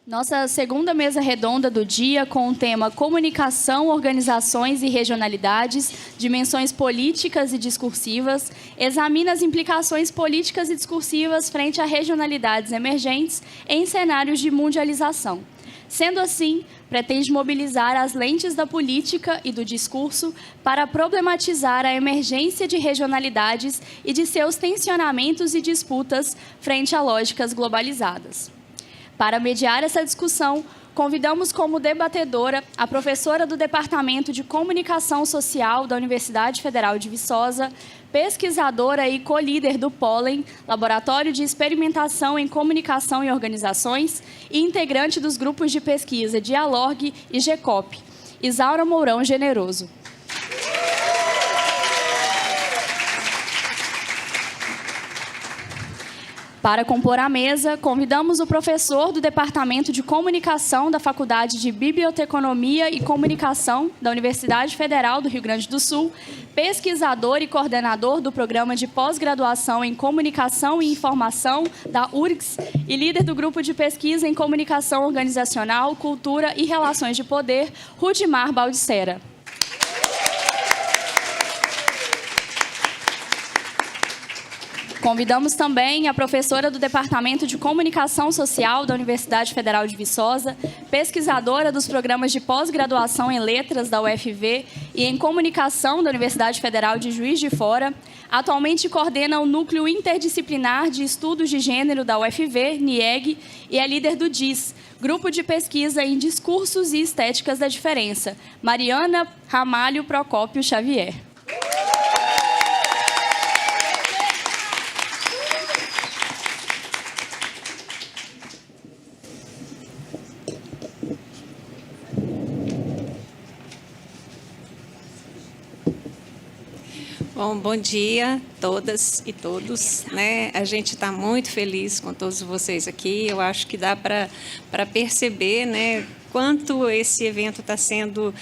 Nossa segunda mesa redonda do dia, com o tema Comunicação, Organizações e Regionalidades, Dimensões Políticas e Discursivas, examina as implicações políticas e discursivas frente a regionalidades emergentes em cenários de mundialização. Sendo assim, pretende mobilizar as lentes da política e do discurso para problematizar a emergência de regionalidades e de seus tensionamentos e disputas frente a lógicas globalizadas. Para mediar essa discussão, convidamos como debatedora a professora do Departamento de Comunicação Social da Universidade Federal de Viçosa, pesquisadora e co-líder do Pólen, Laboratório de Experimentação em Comunicação e Organizações, e integrante dos grupos de pesquisa Dialorg e GECOP, Isaura Mourão Generoso. Para compor a mesa, convidamos o professor do Departamento de Comunicação da Faculdade de Biblioteconomia e Comunicação da Universidade Federal do Rio Grande do Sul, pesquisador e coordenador do Programa de Pós-Graduação em Comunicação e Informação da URGS e líder do Grupo de Pesquisa em Comunicação Organizacional, Cultura e Relações de Poder, Rudimar Baldissera. Convidamos também a professora do Departamento de Comunicação Social da Universidade Federal de Viçosa, pesquisadora dos programas de pós-graduação em Letras da UFV e em Comunicação da Universidade Federal de Juiz de Fora. Atualmente coordena o Núcleo Interdisciplinar de Estudos de Gênero da UFV, NIEG, e é líder do DIS, Grupo de Pesquisa em Discursos e Estéticas da Diferença, Mariana Ramalho Procópio Xavier. Bom dia a todas e todos, né? A gente está muito feliz com todos vocês aqui. Eu acho que dá para perceber, né, quanto esse evento está sendo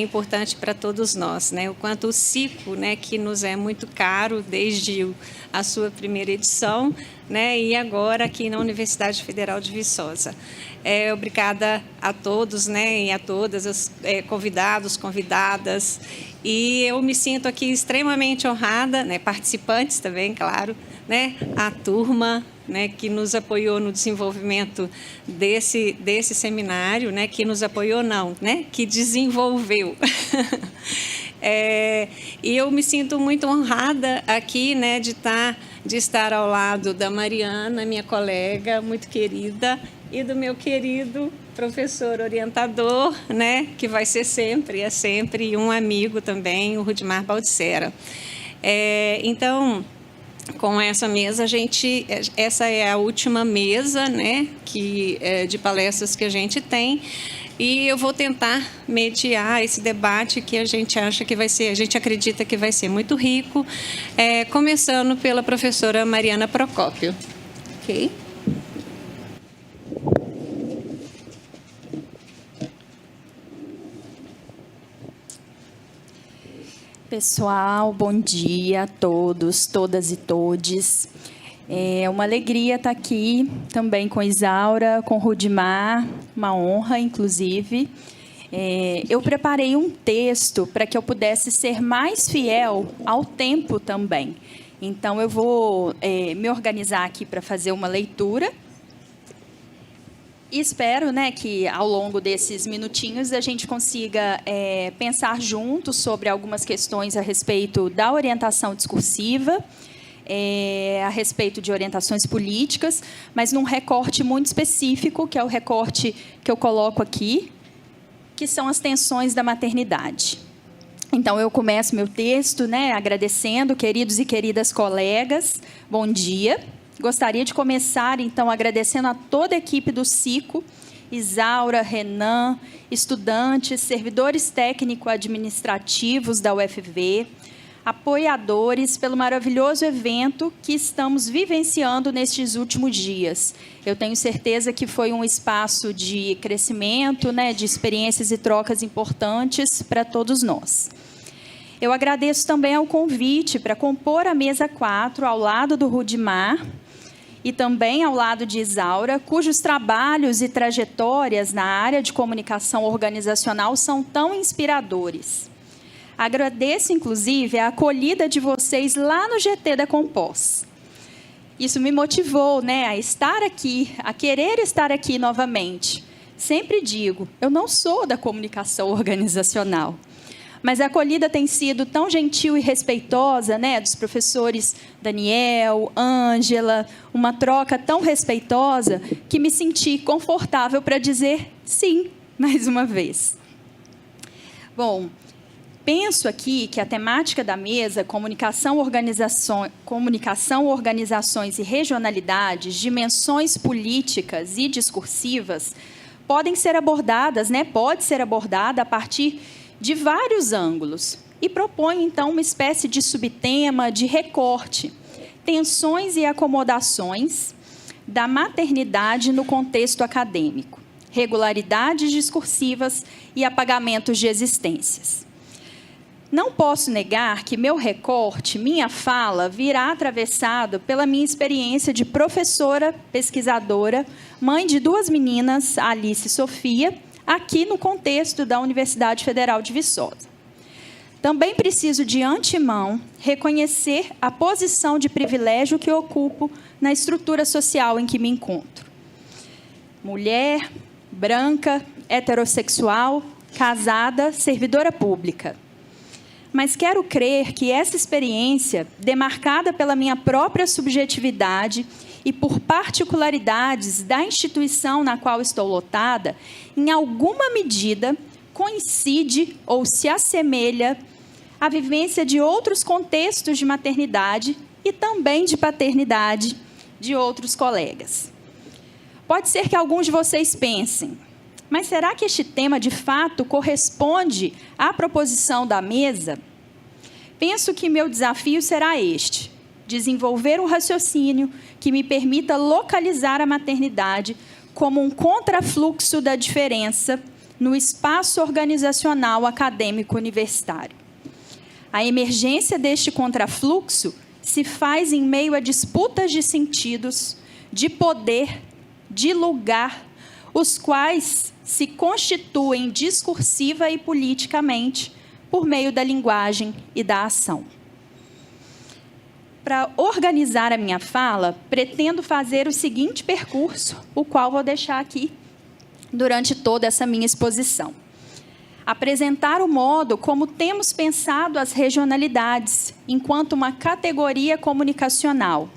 importante para todos nós, né? O quanto o CICO, né, que nos é muito caro desde a sua primeira edição, né, e agora aqui na Universidade Federal de Viçosa. Obrigada a todos, né, e a todas os convidados, convidadas. E eu me sinto aqui extremamente honrada, né, participantes também, claro, né, a turma, né, que nos apoiou no desenvolvimento desse seminário, né, que nos apoiou não, né, que desenvolveu. E eu me sinto muito honrada aqui, né, de estar ao lado da Mariana, minha colega muito querida, e do meu querido professor orientador, né, que vai ser sempre, é sempre um amigo também, o Rudimar Baldissera. Então, com essa mesa, essa é a última mesa, né, de palestras que a gente tem, e eu vou tentar mediar esse debate que a gente acredita que vai ser muito rico, começando pela professora Mariana Procópio. Ok? Pessoal, bom dia a todos, todas e todes. É uma alegria estar aqui também com Isaura, com Rudimar, uma honra, inclusive. Eu preparei um texto para que eu pudesse ser mais fiel ao tempo também. Então, eu vou me organizar aqui para fazer uma leitura. E espero, né, que ao longo desses minutinhos a gente consiga pensar juntos sobre algumas questões a respeito da orientação discursiva, a respeito de orientações políticas, mas num recorte muito específico, que é o recorte que eu coloco aqui, que são as tensões da maternidade. Então, eu começo meu texto, né, agradecendo, queridos e queridas colegas, bom dia. Gostaria de começar, então, agradecendo a toda a equipe do CICO, Isaura, Renan, estudantes, servidores técnico-administrativos da UFV, apoiadores, pelo maravilhoso evento que estamos vivenciando nestes últimos dias. Eu tenho certeza que foi um espaço de crescimento, né, de experiências e trocas importantes para todos nós. Eu agradeço também ao convite para compor a mesa 4 ao lado do Rudimar, e também ao lado de Isaura, cujos trabalhos e trajetórias na área de comunicação organizacional são tão inspiradores. Agradeço, inclusive, a acolhida de vocês lá no GT da Compós. Isso me motivou, a estar aqui, a querer estar aqui novamente. Sempre digo, eu não sou da comunicação organizacional, mas a acolhida tem sido tão gentil e respeitosa, dos professores Daniel, Ângela, uma troca tão respeitosa que me senti confortável para dizer sim, mais uma vez. Bom, penso aqui que a temática da mesa, comunicação, organizações e regionalidades, dimensões políticas e discursivas, podem ser abordadas, pode ser abordada a partir de vários ângulos, e propõe, então, uma espécie de subtema, de recorte, tensões e acomodações da maternidade no contexto acadêmico, regularidades discursivas e apagamentos de existências. Não posso negar que meu recorte, minha fala, virá atravessado pela minha experiência de professora, pesquisadora, mãe de 2 meninas, Alice e Sofia, aqui no contexto da Universidade Federal de Viçosa. Também preciso, de antemão, reconhecer a posição de privilégio que ocupo na estrutura social em que me encontro. Mulher, branca, heterossexual, casada, servidora pública. Mas quero crer que essa experiência, demarcada pela minha própria subjetividade e por particularidades da instituição na qual estou lotada, em alguma medida coincide ou se assemelha à vivência de outros contextos de maternidade e também de paternidade de outros colegas. Pode ser que alguns de vocês pensem, mas será que este tema, de fato, corresponde à proposição da mesa? Penso que meu desafio será este: desenvolver um raciocínio que me permita localizar a maternidade como um contrafluxo da diferença no espaço organizacional acadêmico universitário. A emergência deste contrafluxo se faz em meio a disputas de sentidos, de poder, de lugar, os quais se constituem discursiva e politicamente por meio da linguagem e da ação. Para organizar a minha fala, pretendo fazer o seguinte percurso, o qual vou deixar aqui durante toda essa minha exposição. Apresentar o modo como temos pensado as regionalidades, enquanto uma categoria comunicacional.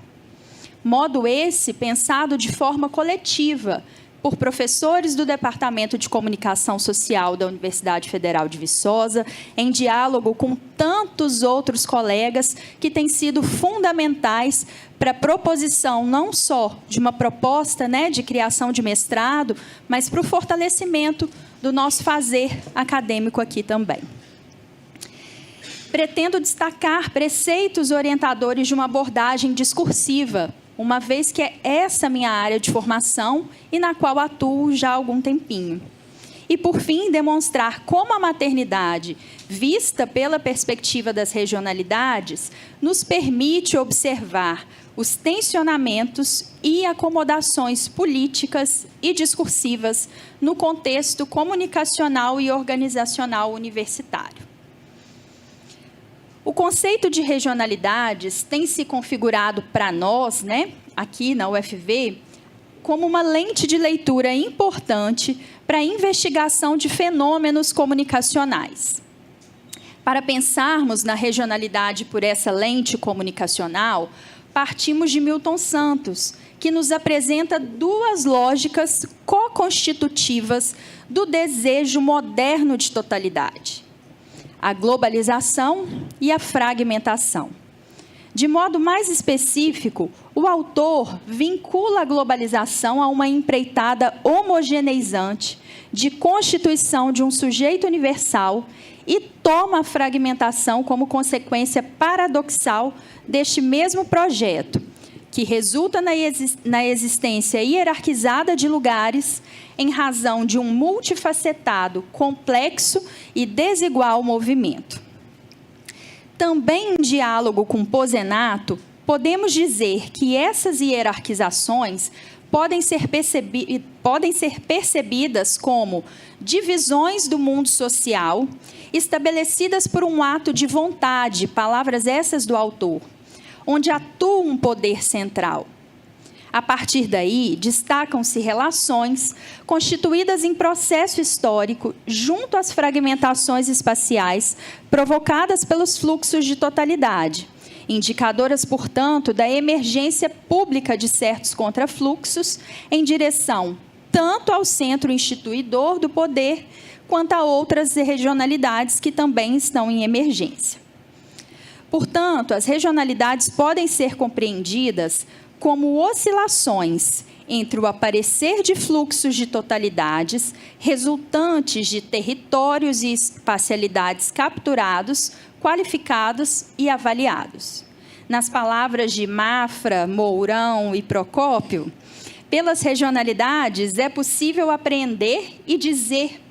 Modo esse pensado de forma coletiva, por professores do Departamento de Comunicação Social da Universidade Federal de Viçosa, em diálogo com tantos outros colegas que têm sido fundamentais para a proposição não só de uma proposta de criação de mestrado, mas para o fortalecimento do nosso fazer acadêmico aqui também. Pretendo destacar preceitos orientadores de uma abordagem discursiva, uma vez que é essa minha área de formação e na qual atuo já há algum tempinho. E, por fim, demonstrar como a maternidade, vista pela perspectiva das regionalidades, nos permite observar os tensionamentos e acomodações políticas e discursivas no contexto comunicacional e organizacional universitário. O conceito de regionalidades tem se configurado para nós, aqui na UFV, como uma lente de leitura importante para a investigação de fenômenos comunicacionais. Para pensarmos na regionalidade por essa lente comunicacional, partimos de Milton Santos, que nos apresenta 2 lógicas co-constitutivas do desejo moderno de totalidade: a globalização e a fragmentação. De modo mais específico, o autor vincula a globalização a uma empreitada homogeneizante de constituição de um sujeito universal e toma a fragmentação como consequência paradoxal deste mesmo projeto, que resulta na existência hierarquizada de lugares em razão de um multifacetado, complexo e desigual movimento. Também em diálogo com Pozenato, podemos dizer que essas hierarquizações podem ser percebidas como divisões do mundo social, estabelecidas por um ato de vontade, palavras essas do autor, onde atua um poder central. A partir daí, destacam-se relações constituídas em processo histórico junto às fragmentações espaciais provocadas pelos fluxos de totalidade, indicadoras, portanto, da emergência pública de certos contrafluxos em direção tanto ao centro instituidor do poder, quanto a outras regionalidades que também estão em emergência. Portanto, as regionalidades podem ser compreendidas como oscilações entre o aparecer de fluxos de totalidades resultantes de territórios e espacialidades capturados, qualificados e avaliados. Nas palavras de Mafra, Mourão e Procópio, pelas regionalidades é possível apreender e dizer,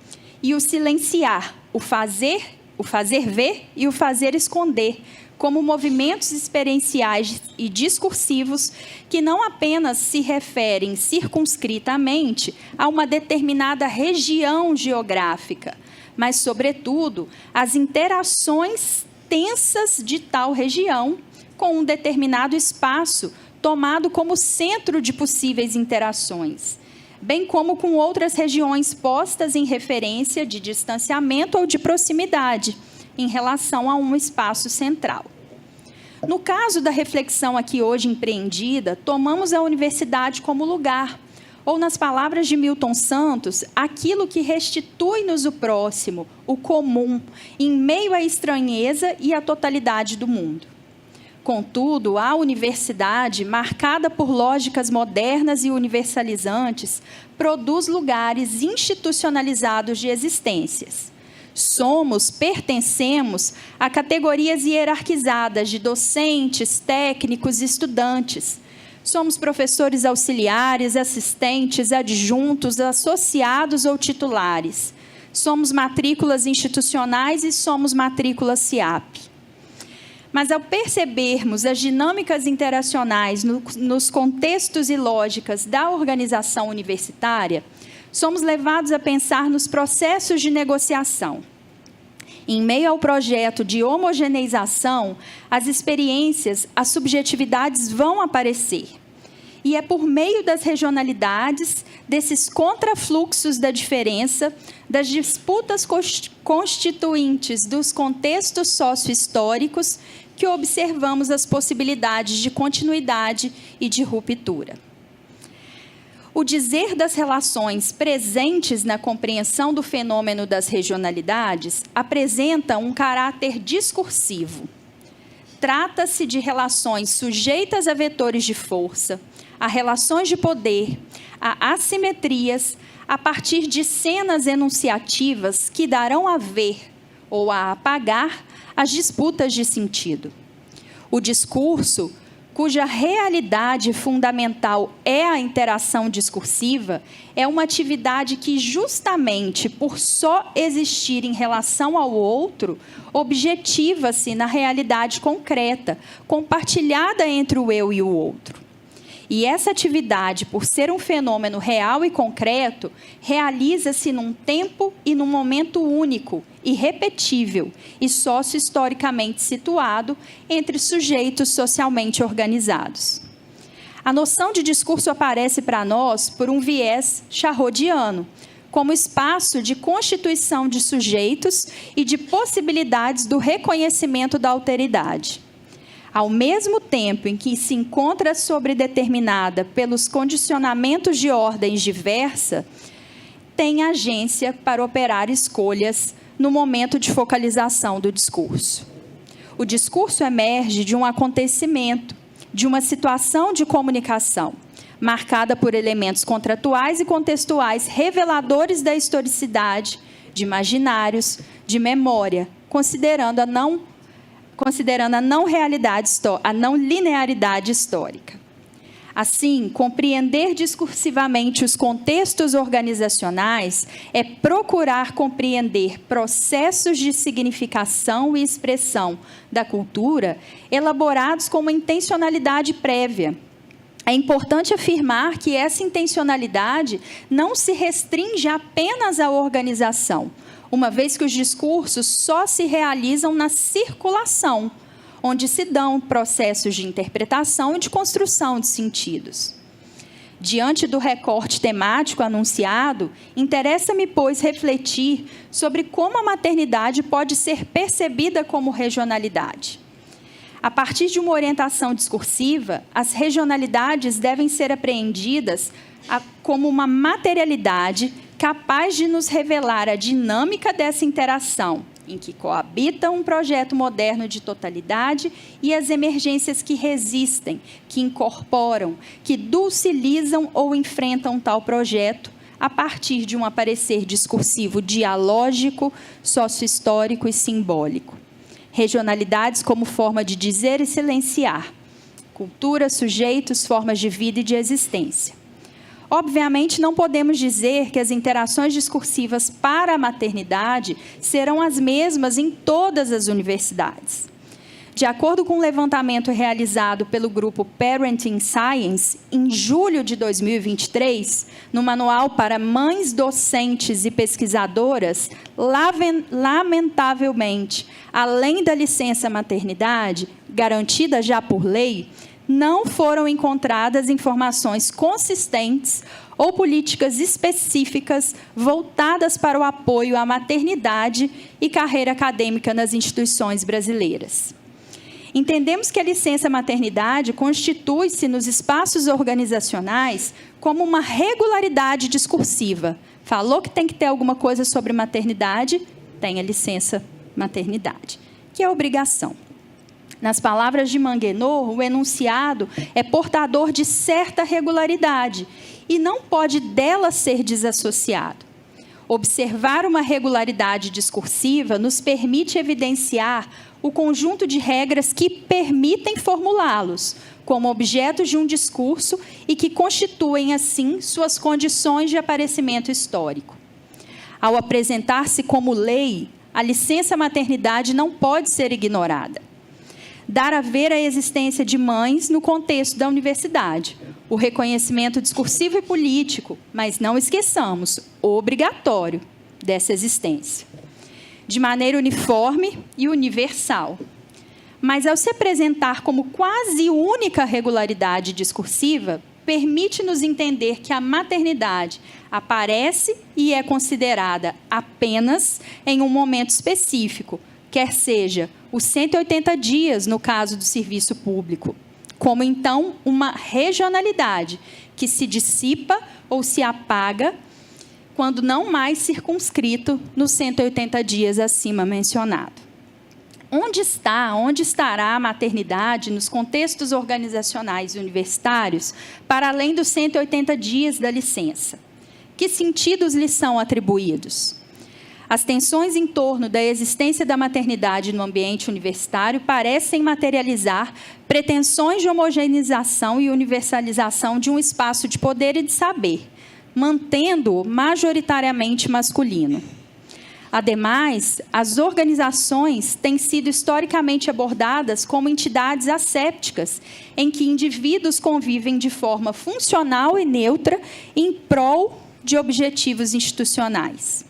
e o silenciar, o fazer ver e o fazer esconder, como movimentos experienciais e discursivos que não apenas se referem circunscritamente a uma determinada região geográfica, mas, sobretudo, às interações tensas de tal região com um determinado espaço tomado como centro de possíveis interações, bem como com outras regiões postas em referência de distanciamento ou de proximidade, em relação a um espaço central. No caso da reflexão aqui hoje empreendida, tomamos a universidade como lugar, ou, nas palavras de Milton Santos, aquilo que restitui-nos o próximo, o comum, em meio à estranheza e à totalidade do mundo. Contudo, a universidade, marcada por lógicas modernas e universalizantes, produz lugares institucionalizados de existências. Pertencemos a categorias hierarquizadas de docentes, técnicos e estudantes. Somos professores auxiliares, assistentes, adjuntos, associados ou titulares. Somos matrículas institucionais e somos matrículas SIAP. Mas, ao percebermos as dinâmicas interacionais nos contextos e lógicas da organização universitária, somos levados a pensar nos processos de negociação. Em meio ao projeto de homogeneização, as experiências, as subjetividades vão aparecer. E é por meio das regionalidades, desses contrafluxos da diferença, das disputas constituintes dos contextos sócio-históricos, que observamos as possibilidades de continuidade e de ruptura. O dizer das relações presentes na compreensão do fenômeno das regionalidades apresenta um caráter discursivo. Trata-se de relações sujeitas a vetores de força, a relações de poder, a assimetrias, a partir de cenas enunciativas que darão a ver ou a apagar as disputas de sentido. O discurso, cuja realidade fundamental é a interação discursiva, é uma atividade que, justamente por só existir em relação ao outro, objetiva-se na realidade concreta, compartilhada entre o eu e o outro. E essa atividade, por ser um fenômeno real e concreto, realiza-se num tempo e num momento único, irrepetível e sócio-historicamente situado entre sujeitos socialmente organizados. A noção de discurso aparece para nós por um viés charrodiano, como espaço de constituição de sujeitos e de possibilidades do reconhecimento da alteridade. Ao mesmo tempo em que se encontra sobredeterminada pelos condicionamentos de ordens diversa, tem agência para operar escolhas no momento de focalização do discurso. O discurso emerge de um acontecimento, de uma situação de comunicação, marcada por elementos contratuais e contextuais reveladores da historicidade, de imaginários, de memória, considerando a não linearidade histórica. Assim, compreender discursivamente os contextos organizacionais é procurar compreender processos de significação e expressão da cultura elaborados com uma intencionalidade prévia. É importante afirmar que essa intencionalidade não se restringe apenas à organização, uma vez que os discursos só se realizam na circulação, onde se dão processos de interpretação e de construção de sentidos. Diante do recorte temático anunciado, interessa-me, pois, refletir sobre como a maternidade pode ser percebida como regionalidade. A partir de uma orientação discursiva, as regionalidades devem ser apreendidas como uma materialidade capaz de nos revelar a dinâmica dessa interação, em que coabitam um projeto moderno de totalidade e as emergências que resistem, que incorporam, que dulcilizam ou enfrentam tal projeto, a partir de um aparecer discursivo dialógico, sócio-histórico e simbólico. Regionalidades como forma de dizer e silenciar, cultura, sujeitos, formas de vida e de existência. Obviamente, não podemos dizer que as interações discursivas para a maternidade serão as mesmas em todas as universidades. De acordo com um levantamento realizado pelo grupo Parenting Science, em julho de 2023, no Manual para Mães Docentes e Pesquisadoras, lamentavelmente, além da licença maternidade, garantida já por lei, não foram encontradas informações consistentes ou políticas específicas voltadas para o apoio à maternidade e carreira acadêmica nas instituições brasileiras. Entendemos que a licença maternidade constitui-se nos espaços organizacionais como uma regularidade discursiva. Falou que tem que ter alguma coisa sobre maternidade, tem a licença maternidade, que é obrigação. Nas palavras de Manguenot, o enunciado é portador de certa regularidade e não pode dela ser desassociado. Observar uma regularidade discursiva nos permite evidenciar o conjunto de regras que permitem formulá-los como objetos de um discurso e que constituem, assim, suas condições de aparecimento histórico. Ao apresentar-se como lei, a licença maternidade não pode ser ignorada. Dar a ver a existência de mães no contexto da universidade, o reconhecimento discursivo e político, mas não esqueçamos, obrigatório, dessa existência, de maneira uniforme e universal. Mas, ao se apresentar como quase única regularidade discursiva, permite-nos entender que a maternidade aparece e é considerada apenas em um momento específico, quer seja os 180 dias no caso do serviço público, como, então, uma regionalidade que se dissipa ou se apaga quando não mais circunscrito nos 180 dias acima mencionado. Onde estará a maternidade nos contextos organizacionais e universitários para além dos 180 dias da licença? Que sentidos lhe são atribuídos? As tensões em torno da existência da maternidade no ambiente universitário parecem materializar pretensões de homogeneização e universalização de um espaço de poder e de saber, mantendo-o majoritariamente masculino. Ademais, as organizações têm sido historicamente abordadas como entidades assépticas, em que indivíduos convivem de forma funcional e neutra em prol de objetivos institucionais.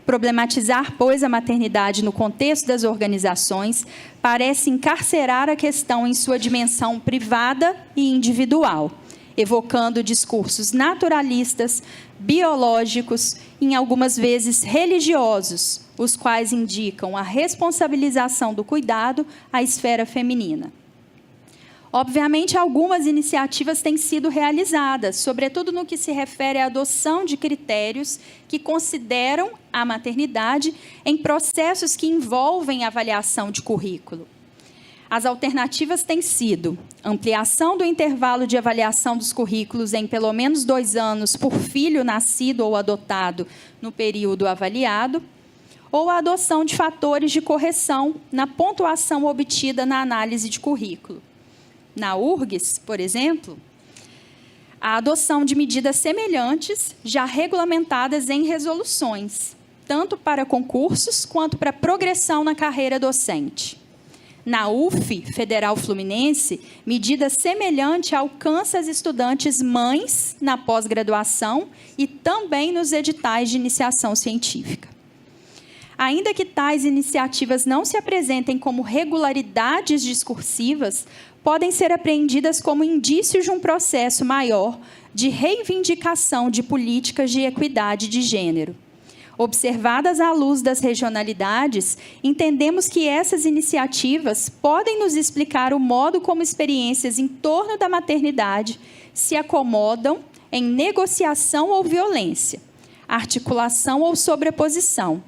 Problematizar, pois, a maternidade no contexto das organizações parece encarcerar a questão em sua dimensão privada e individual, evocando discursos naturalistas, biológicos, em algumas vezes religiosos, os quais indicam a responsabilização do cuidado à esfera feminina. Obviamente, algumas iniciativas têm sido realizadas, sobretudo no que se refere à adoção de critérios que consideram a maternidade em processos que envolvem avaliação de currículo. As alternativas têm sido ampliação do intervalo de avaliação dos currículos em pelo menos 2 anos por filho nascido ou adotado no período avaliado, ou a adoção de fatores de correção na pontuação obtida na análise de currículo. Na URGS, por exemplo, a adoção de medidas semelhantes já regulamentadas em resoluções, tanto para concursos quanto para progressão na carreira docente. Na UF Federal Fluminense, medida semelhante alcança as estudantes mães na pós-graduação e também nos editais de iniciação científica. Ainda que tais iniciativas não se apresentem como regularidades discursivas, podem ser apreendidas como indícios de um processo maior de reivindicação de políticas de equidade de gênero. Observadas à luz das regionalidades, entendemos que essas iniciativas podem nos explicar o modo como experiências em torno da maternidade se acomodam em negociação ou violência, articulação ou sobreposição,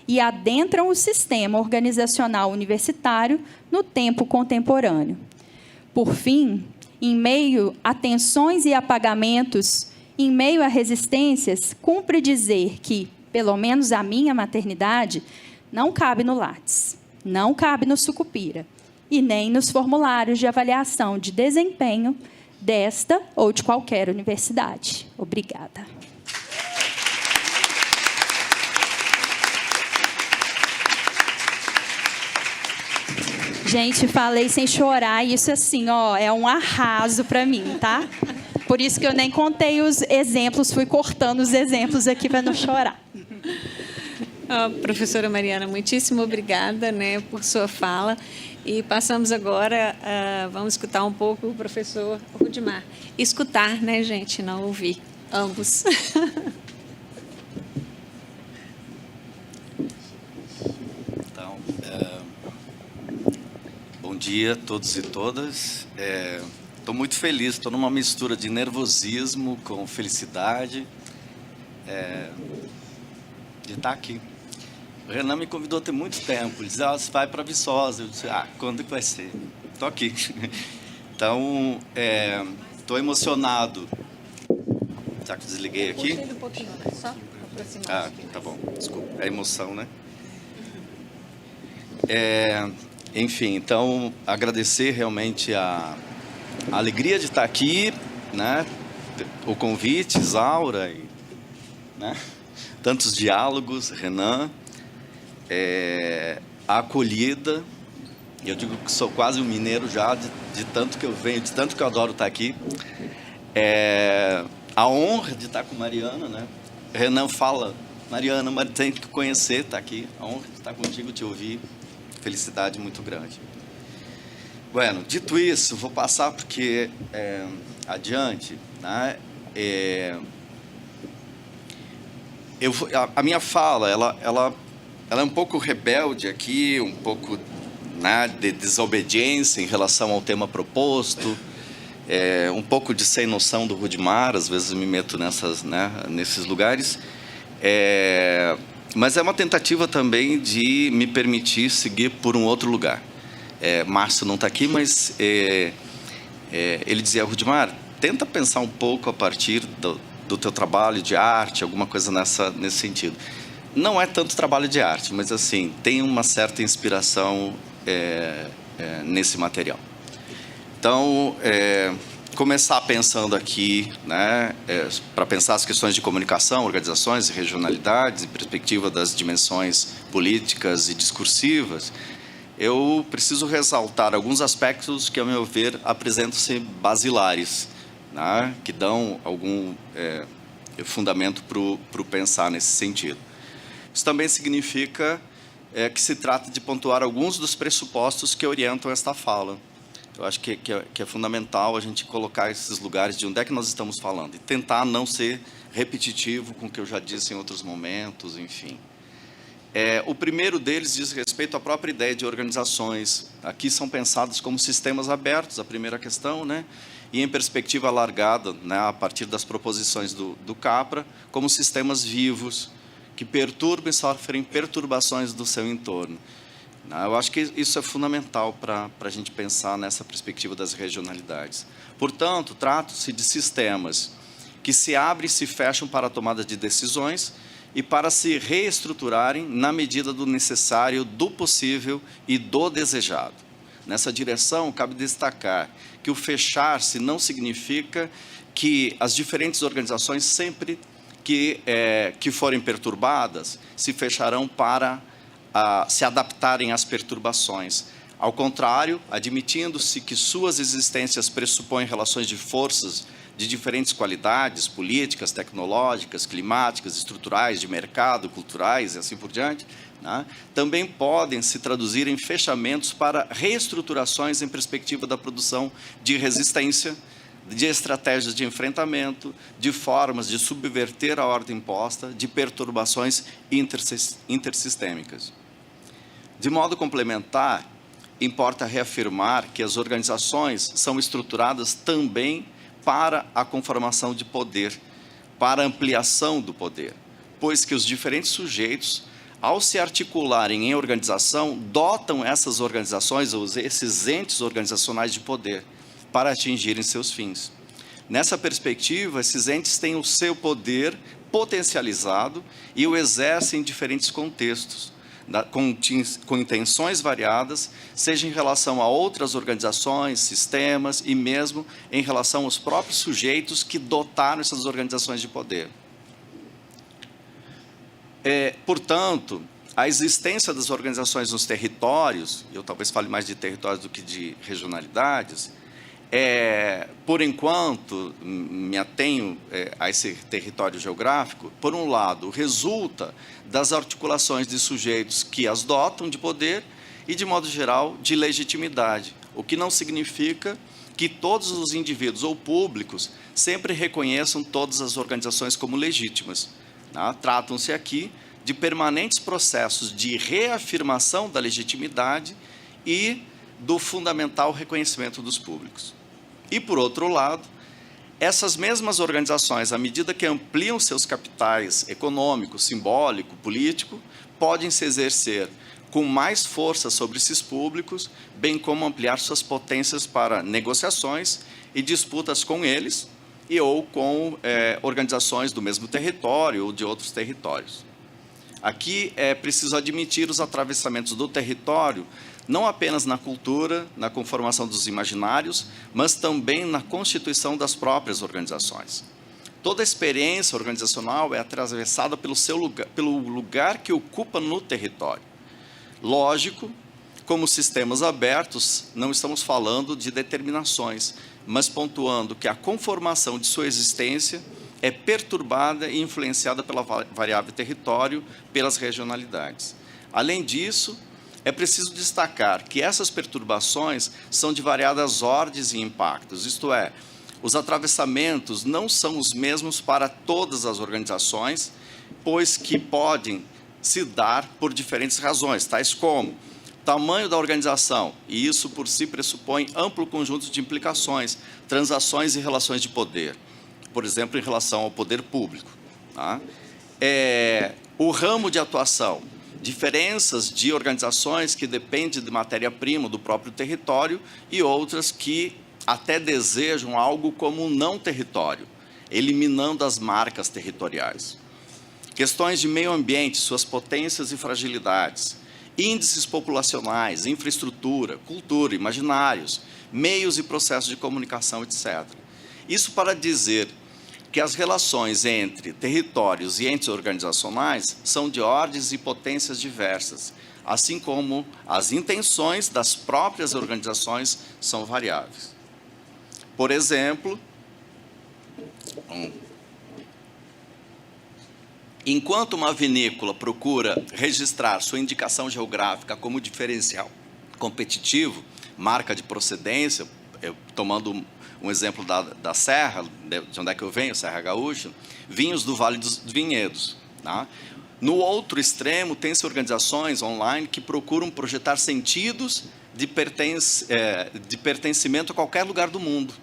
e adentram o sistema organizacional universitário no tempo contemporâneo. Por fim, em meio a tensões e apagamentos, em meio a resistências, cumpre dizer que, pelo menos a minha maternidade, não cabe no Lattes, não cabe no Sucupira, e nem nos formulários de avaliação de desempenho desta ou de qualquer universidade. Obrigada. Gente, falei sem chorar, e isso assim, ó, é um arraso para mim, tá? Por isso que eu nem contei os exemplos, fui cortando os exemplos aqui para não chorar. Professora Mariana, muitíssimo obrigada, né, por sua fala. E passamos agora, vamos escutar um pouco o professor Rudimar. Escutar, né, gente, não ouvir, ambos. Então, bom dia a todos e todas. Estou muito feliz, estou numa mistura de nervosismo com felicidade de estar aqui. O Renan me convidou tem muito tempo, ele disse, você vai para Viçosa. Eu disse, quando que vai ser? Estou aqui. Então, estou emocionado. Já que eu desliguei aqui? Um pouquinho, só aproximar. Tá bom, desculpa, é emoção, né? Enfim, então, agradecer realmente a alegria de estar aqui, né? O convite, Isaura, né? Tantos diálogos, Renan, a acolhida. Eu digo que sou quase um mineiro já, de tanto que eu venho, de tanto que eu adoro estar aqui. A honra de estar com Mariana, né? Renan fala, Mariana, mas tem que conhecer, estar aqui. A honra de estar contigo, te ouvir. Felicidade muito grande. Bueno, dito isso, vou passar porque adiante, né? A minha fala, ela é um pouco rebelde aqui, um pouco, né, de desobediência em relação ao tema proposto, um pouco de sem noção do Rudimar, às vezes eu me meto nesses lugares, mas é uma tentativa também de me permitir seguir por um outro lugar. Márcio não está aqui, mas ele dizia, Rudimar, tenta pensar um pouco a partir do teu trabalho de arte, alguma coisa nesse sentido. Não é tanto trabalho de arte, mas assim, tem uma certa inspiração nesse material. Então, começar pensando aqui, né, para pensar as questões de comunicação, organizações e regionalidades, em perspectiva das dimensões políticas e discursivas, eu preciso ressaltar alguns aspectos que, ao meu ver, apresentam-se basilares, né, que dão algum fundamento para o pensar nesse sentido. Isso também significa que se trata de pontuar alguns dos pressupostos que orientam esta fala. Eu acho que é fundamental a gente colocar esses lugares de onde é que nós estamos falando e tentar não ser repetitivo com o que eu já disse em outros momentos, enfim. O primeiro deles diz respeito à própria ideia de organizações. Aqui são pensados como sistemas abertos, a primeira questão, né? E em perspectiva alargada, né, a partir das proposições do Capra, como sistemas vivos, que perturbam e sofrem perturbações do seu entorno. Eu acho que isso é fundamental para a gente pensar nessa perspectiva das regionalidades. Portanto, trata-se de sistemas que se abrem e se fecham para a tomada de decisões e para se reestruturarem na medida do necessário, do possível e do desejado. Nessa direção, cabe destacar que o fechar-se não significa que as diferentes organizações, sempre que forem perturbadas, se fecharão para se adaptarem às perturbações. Ao contrário, admitindo-se que suas existências pressupõem relações de forças de diferentes qualidades, políticas, tecnológicas, climáticas, estruturais, de mercado, culturais e assim por diante, né, também podem se traduzir em fechamentos para reestruturações em perspectiva da produção de resistência, de estratégias de enfrentamento, de formas de subverter a ordem imposta, de perturbações intersistêmicas. De modo complementar, importa reafirmar que as organizações são estruturadas também para a conformação de poder, para a ampliação do poder, pois que os diferentes sujeitos, ao se articularem em organização, dotam essas organizações, ou esses entes organizacionais de poder, para atingirem seus fins. Nessa perspectiva, esses entes têm o seu poder potencializado e o exercem em diferentes contextos, com intenções variadas, seja em relação a outras organizações, sistemas e mesmo em relação aos próprios sujeitos que dotaram essas organizações de poder. Portanto, a existência das organizações nos territórios, eu talvez fale mais de territórios do que de regionalidades, por enquanto, me atenho a esse território geográfico, por um lado, resulta das articulações de sujeitos que as dotam de poder e, de modo geral, de legitimidade, o que não significa que todos os indivíduos ou públicos sempre reconheçam todas as organizações como legítimas. Tá? Tratam-se aqui de permanentes processos de reafirmação da legitimidade e do fundamental reconhecimento dos públicos. E, por outro lado, essas mesmas organizações, à medida que ampliam seus capitais econômico, simbólico, político, podem se exercer com mais força sobre esses públicos, bem como ampliar suas potências para negociações e disputas com eles ou com organizações do mesmo território ou de outros territórios. Aqui é preciso admitir os atravessamentos do território, não apenas na cultura, na conformação dos imaginários, mas também na constituição das próprias organizações. Toda experiência organizacional é atravessada pelo lugar que ocupa no território. Lógico, como sistemas abertos, não estamos falando de determinações, mas pontuando que a conformação de sua existência é perturbada e influenciada pela variável território, pelas regionalidades. Além disso, é preciso destacar que essas perturbações são de variadas ordens e impactos, isto é, os atravessamentos não são os mesmos para todas as organizações, pois que podem se dar por diferentes razões, tais como tamanho da organização, e isso por si pressupõe amplo conjunto de implicações, transações e relações de poder, por exemplo, em relação ao poder público. Tá? O ramo de atuação, diferenças de organizações que dependem de matéria-prima do próprio território e outras que até desejam algo como um não território, eliminando as marcas territoriais. Questões de meio ambiente, suas potências e fragilidades, índices populacionais, infraestrutura, cultura, imaginários, meios e processos de comunicação, etc. Isso para dizer que as relações entre territórios e entes organizacionais são de ordens e potências diversas, assim como as intenções das próprias organizações são variáveis. Por exemplo, enquanto uma vinícola procura registrar sua indicação geográfica como diferencial competitivo, marca de procedência, tomando um exemplo da Serra, de onde é que eu venho, Serra Gaúcha, vinhos do Vale dos Vinhedos. Tá? No outro extremo, tem-se organizações online que procuram projetar sentidos de pertencimento a qualquer lugar do mundo.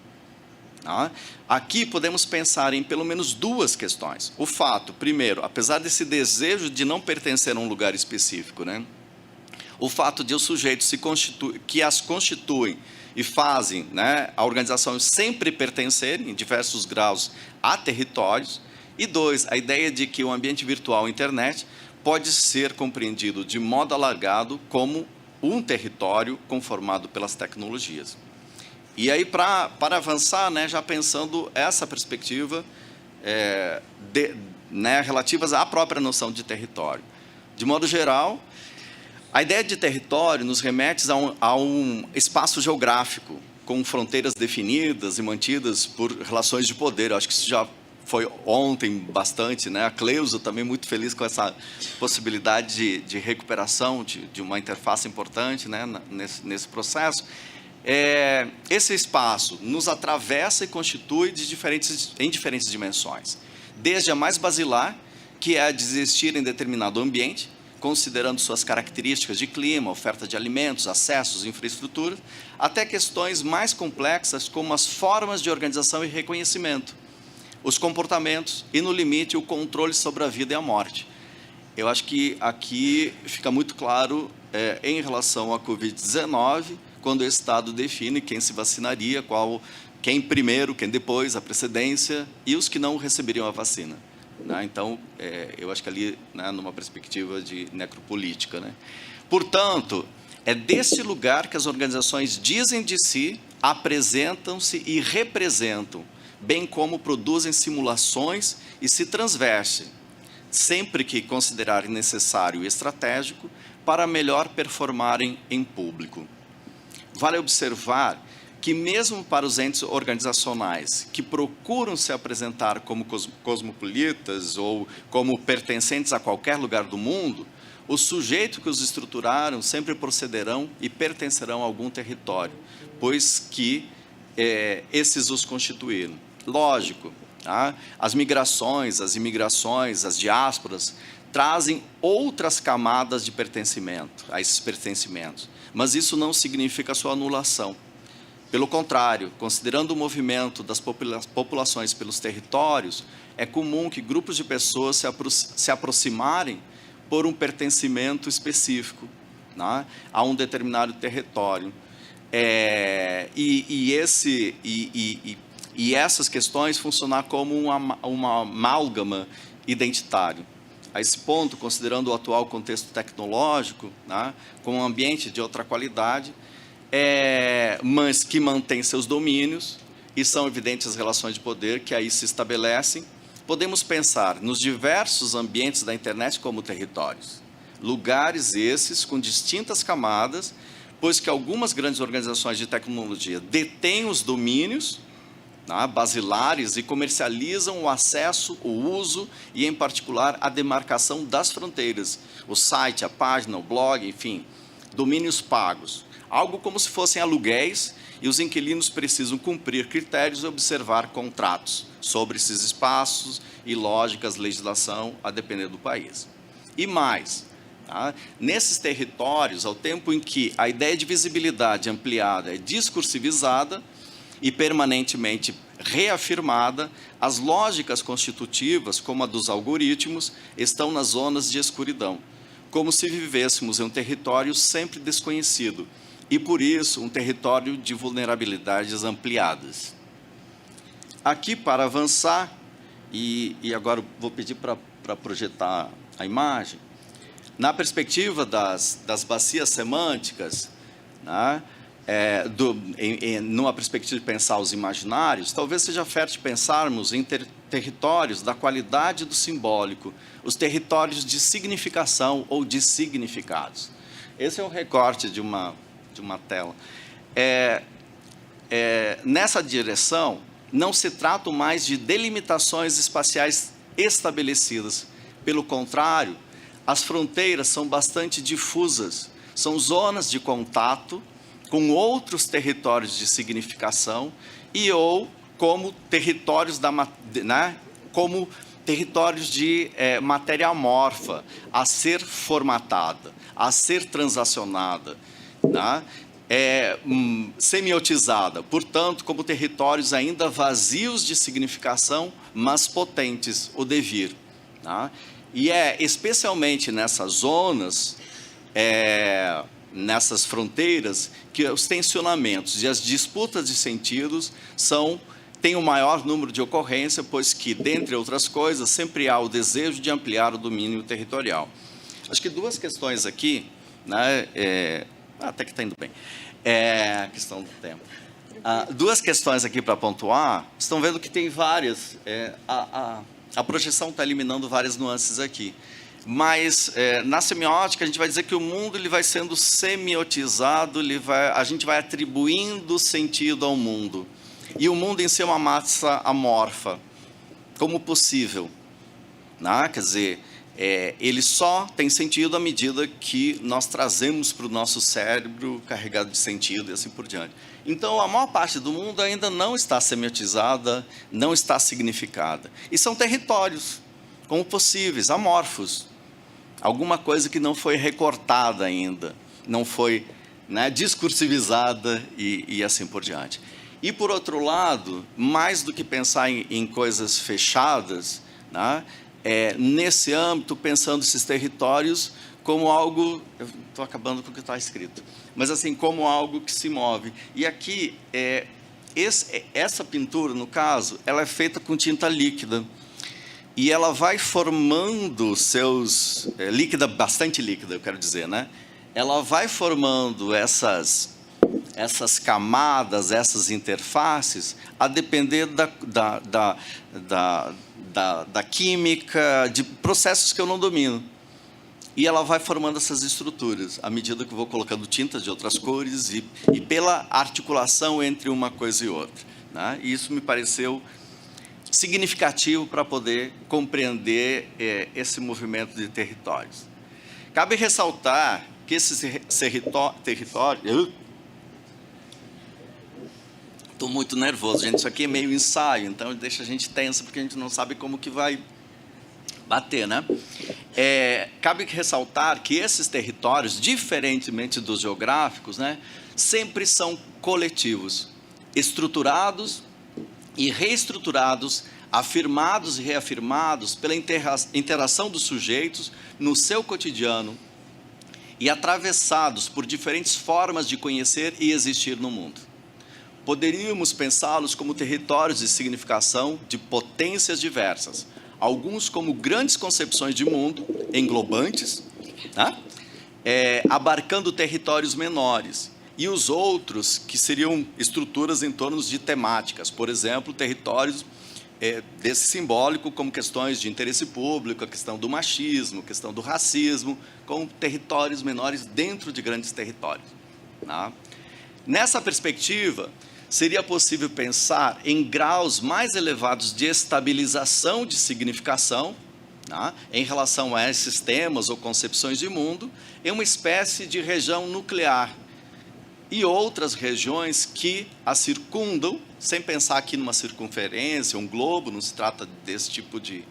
Tá? Aqui podemos pensar em pelo menos duas questões. O fato, primeiro, apesar desse desejo de não pertencer a um lugar específico, né? O fato de os sujeitos que as constituem e fazem, né, a organização sempre pertencerem, em diversos graus, a territórios. E dois, a ideia de que o ambiente virtual, internet, pode ser compreendido de modo alargado como um território conformado pelas tecnologias. E aí, para avançar, né, já pensando essa perspectiva, né, relativas à própria noção de território. De modo geral, a ideia de território nos remete a um espaço geográfico, com fronteiras definidas e mantidas por relações de poder. Eu acho que isso já foi ontem bastante, né? A Cleusa também muito feliz com essa possibilidade de recuperação de uma interface importante, né, nesse processo. Esse espaço nos atravessa e constitui em diferentes dimensões. Desde a mais basilar, que é a de existir em determinado ambiente, considerando suas características de clima, oferta de alimentos, acessos, infraestrutura, até questões mais complexas como as formas de organização e reconhecimento, os comportamentos e, no limite, o controle sobre a vida e a morte. Eu acho que aqui fica muito claro, em relação à Covid-19, quando o Estado define quem se vacinaria, quem primeiro, quem depois, a precedência, e os que não receberiam a vacina. Né? Então, eu acho que ali, né, numa perspectiva de necropolítica. Né? Portanto, é desse lugar que as organizações dizem de si, apresentam-se e representam, bem como produzem simulações e se transversem, sempre que considerarem necessário e estratégico, para melhor performarem em público. Vale observar que mesmo para os entes organizacionais que procuram se apresentar como cosmopolitas ou como pertencentes a qualquer lugar do mundo, o sujeito que os estruturaram sempre procederão e pertencerão a algum território, pois que esses os constituíram. Lógico, tá? As migrações, as imigrações, as diásporas trazem outras camadas de pertencimento, a esses pertencimentos, mas isso não significa sua anulação. Pelo contrário, considerando o movimento das populações pelos territórios, é comum que grupos de pessoas se aproximarem por um pertencimento específico, né, a um determinado território. E essas questões funcionar como uma amálgama identitário. A esse ponto, considerando o atual contexto tecnológico, né, com um ambiente de outra qualidade, mas que mantém seus domínios, e são evidentes as relações de poder que aí se estabelecem, podemos pensar nos diversos ambientes da internet como territórios. Lugares esses com distintas camadas, pois que algumas grandes organizações de tecnologia detêm os domínios, né, basilares, e comercializam o acesso, o uso e, em particular, a demarcação das fronteiras, o site, a página, o blog, enfim, domínios pagos. Algo como se fossem aluguéis, e os inquilinos precisam cumprir critérios e observar contratos sobre esses espaços e lógicas, legislação, a depender do país. E mais, tá? Nesses territórios, ao tempo em que a ideia de visibilidade ampliada é discursivizada e permanentemente reafirmada, as lógicas constitutivas, como a dos algoritmos, estão nas zonas de escuridão, como se vivêssemos em um território sempre desconhecido, e, por isso, um território de vulnerabilidades ampliadas. Aqui, para avançar, e agora vou pedir para projetar a imagem, na perspectiva das bacias semânticas, né, numa perspectiva de pensar os imaginários, talvez seja fértil pensarmos em territórios da qualidade do simbólico, os territórios de significação ou de significados. Esse é um recorte de uma tela. Nessa direção, não se trata mais de delimitações espaciais estabelecidas. Pelo contrário, as fronteiras são bastante difusas, são zonas de contato com outros territórios de significação ou como territórios como territórios de matéria amorfa, a ser formatada, a ser transacionada, né? Semiotizada, portanto, como territórios ainda vazios de significação, mas potentes, o devir. Né? E especialmente nessas zonas, nessas fronteiras, que os tensionamentos e as disputas de sentidos têm o maior número de ocorrência, pois que, dentre outras coisas, sempre há o desejo de ampliar o domínio territorial. Acho que duas questões aqui, né, até que está indo bem, a questão do tempo. Duas questões aqui para pontuar. Estão vendo que tem várias. A projeção está eliminando várias nuances aqui. Mas, na semiótica, a gente vai dizer que o mundo ele vai sendo semiotizado, a gente vai atribuindo sentido ao mundo. E o mundo em si é uma massa amorfa, como possível. Né? Quer dizer, ele só tem sentido à medida que nós trazemos para o nosso cérebro carregado de sentido e assim por diante. Então, a maior parte do mundo ainda não está semiotizada, não está significada. E são territórios, como possíveis, amorfos. Alguma coisa que não foi recortada ainda, não foi, né, discursivizada e assim por diante. E, por outro lado, mais do que pensar em coisas fechadas, né, nesse âmbito, pensando esses territórios como algo... Eu estou acabando com o que está escrito. Mas, assim, como algo que se move. E aqui, essa pintura, no caso, ela é feita com tinta líquida. E ela vai formando seus... líquida, bastante líquida, eu quero dizer, né? Ela vai formando essas camadas, essas interfaces, a depender da química, de processos que eu não domino. E ela vai formando essas estruturas, à medida que eu vou colocando tintas de outras cores e pela articulação entre uma coisa e outra. Né? E isso me pareceu significativo para poder compreender esse movimento de territórios. Cabe ressaltar que esses territórios... Estou muito nervoso, gente. Isso aqui é meio ensaio, então deixa a gente tensa, porque a gente não sabe como que vai bater, né? Cabe ressaltar que esses territórios, diferentemente dos geográficos, né, sempre são coletivos, estruturados e reestruturados, afirmados e reafirmados pela interação dos sujeitos no seu cotidiano e atravessados por diferentes formas de conhecer e existir no mundo. Poderíamos pensá-los como territórios de significação de potências diversas, alguns como grandes concepções de mundo, englobantes, né? Abarcando territórios menores, e os outros que seriam estruturas em torno de temáticas, por exemplo, territórios desse simbólico, como questões de interesse público, a questão do machismo, a questão do racismo, como territórios menores dentro de grandes territórios. Né? Nessa perspectiva, seria possível pensar em graus mais elevados de estabilização de significação, né, em relação a esses temas ou concepções de mundo, em uma espécie de região nuclear e outras regiões que a circundam, sem pensar aqui numa circunferência, um globo, não se trata desse tipo de...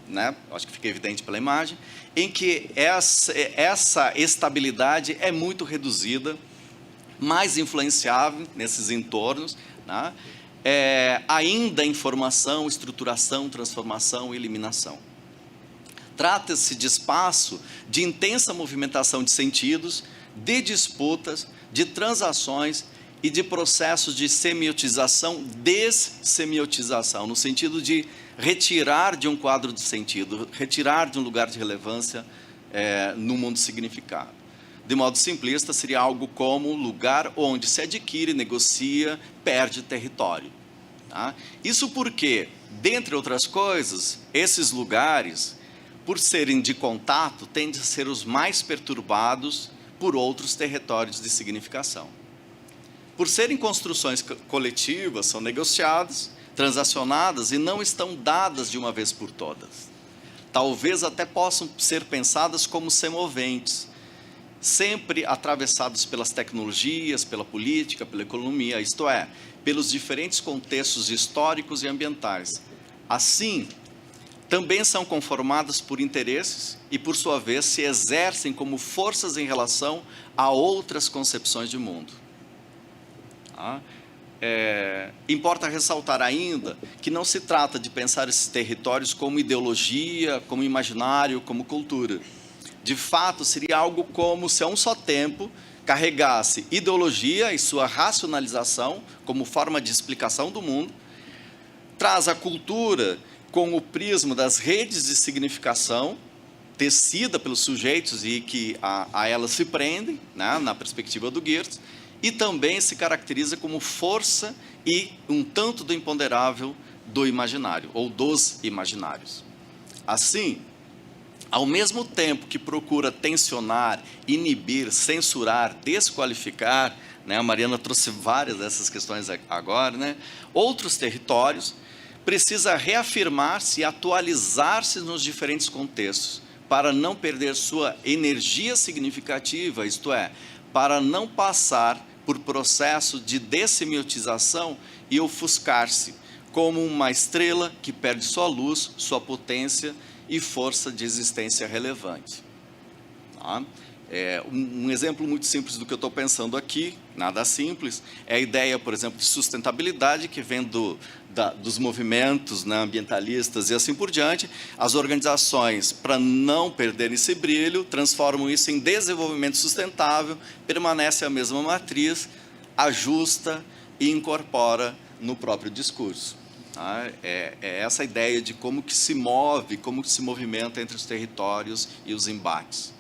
Né, acho que fica evidente pela imagem, em que essa estabilidade é muito reduzida, mais influenciável nesses entornos, né? Ainda em formação, estruturação, transformação e eliminação. Trata-se de espaço de intensa movimentação de sentidos, de disputas, de transações e de processos de semiotização, dessemiotização, no sentido de retirar de um quadro de sentido, retirar de um lugar de relevância no mundo significado. De modo simplista, seria algo como lugar onde se adquire, negocia, perde território. Tá? Isso porque, dentre outras coisas, esses lugares, por serem de contato, tendem a ser os mais perturbados por outros territórios de significação. Por serem construções coletivas, são negociadas, transacionadas e não estão dadas de uma vez por todas. Talvez até possam ser pensadas como semoventes, sempre atravessados pelas tecnologias, pela política, pela economia, isto é, pelos diferentes contextos históricos e ambientais. Assim, também são conformadas por interesses e, por sua vez, se exercem como forças em relação a outras concepções de mundo. Importa ressaltar ainda que não se trata de pensar esses territórios como ideologia, como imaginário, como cultura. De fato, seria algo como se a um só tempo carregasse ideologia e sua racionalização como forma de explicação do mundo, traz a cultura com o prisma das redes de significação, tecida pelos sujeitos e que a elas se prendem, né, na perspectiva do Geertz, e também se caracteriza como força e um tanto do imponderável do imaginário, ou dos imaginários. Assim, ao mesmo tempo que procura tensionar, inibir, censurar, desqualificar, né, a Mariana trouxe várias dessas questões agora, né, outros territórios, precisa reafirmar-se e atualizar-se nos diferentes contextos, para não perder sua energia significativa, isto é, para não passar por processo de dessemiotização e ofuscar-se, como uma estrela que perde sua luz, sua potência e força de existência relevante. Tá? Um exemplo muito simples do que eu estou pensando aqui, nada simples, é a ideia, por exemplo, de sustentabilidade, que vem dos movimentos, né, ambientalistas e assim por diante. As organizações, para não perderem esse brilho, transformam isso em desenvolvimento sustentável, permanece a mesma matriz, ajusta e incorpora no próprio discurso. Tá? É essa ideia de como que se move, como que se movimenta entre os territórios e os embates.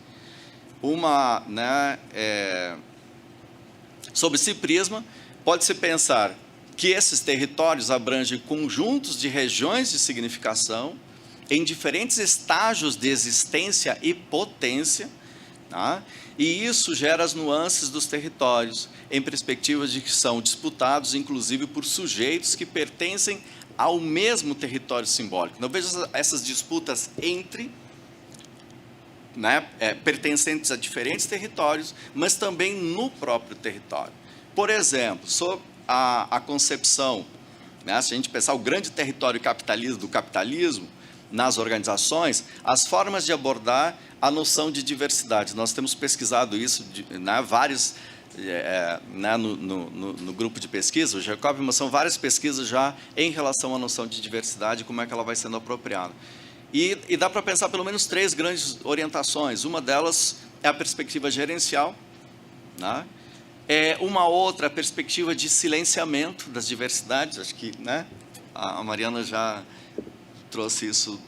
Sob esse prisma, pode-se pensar que esses territórios abrangem conjuntos de regiões de significação em diferentes estágios de existência e potência, tá? E isso gera as nuances dos territórios, em perspectiva de que são disputados, inclusive, por sujeitos que pertencem ao mesmo território simbólico. Não vejo essas disputas entre, né, pertencentes a diferentes territórios, mas também no próprio território. Por exemplo, sobre a concepção, né, se a gente pensar o grande território do capitalismo nas organizações, as formas de abordar a noção de diversidade. Nós temos pesquisado isso, né, vários, no grupo de pesquisa, o Jacob, mas são várias pesquisas já em relação à noção de diversidade, como é que ela vai sendo apropriada. E dá para pensar pelo menos 3 grandes orientações. Uma delas é a perspectiva gerencial, né? Uma outra, a perspectiva de silenciamento das diversidades. Acho que, né, a Mariana já trouxe isso,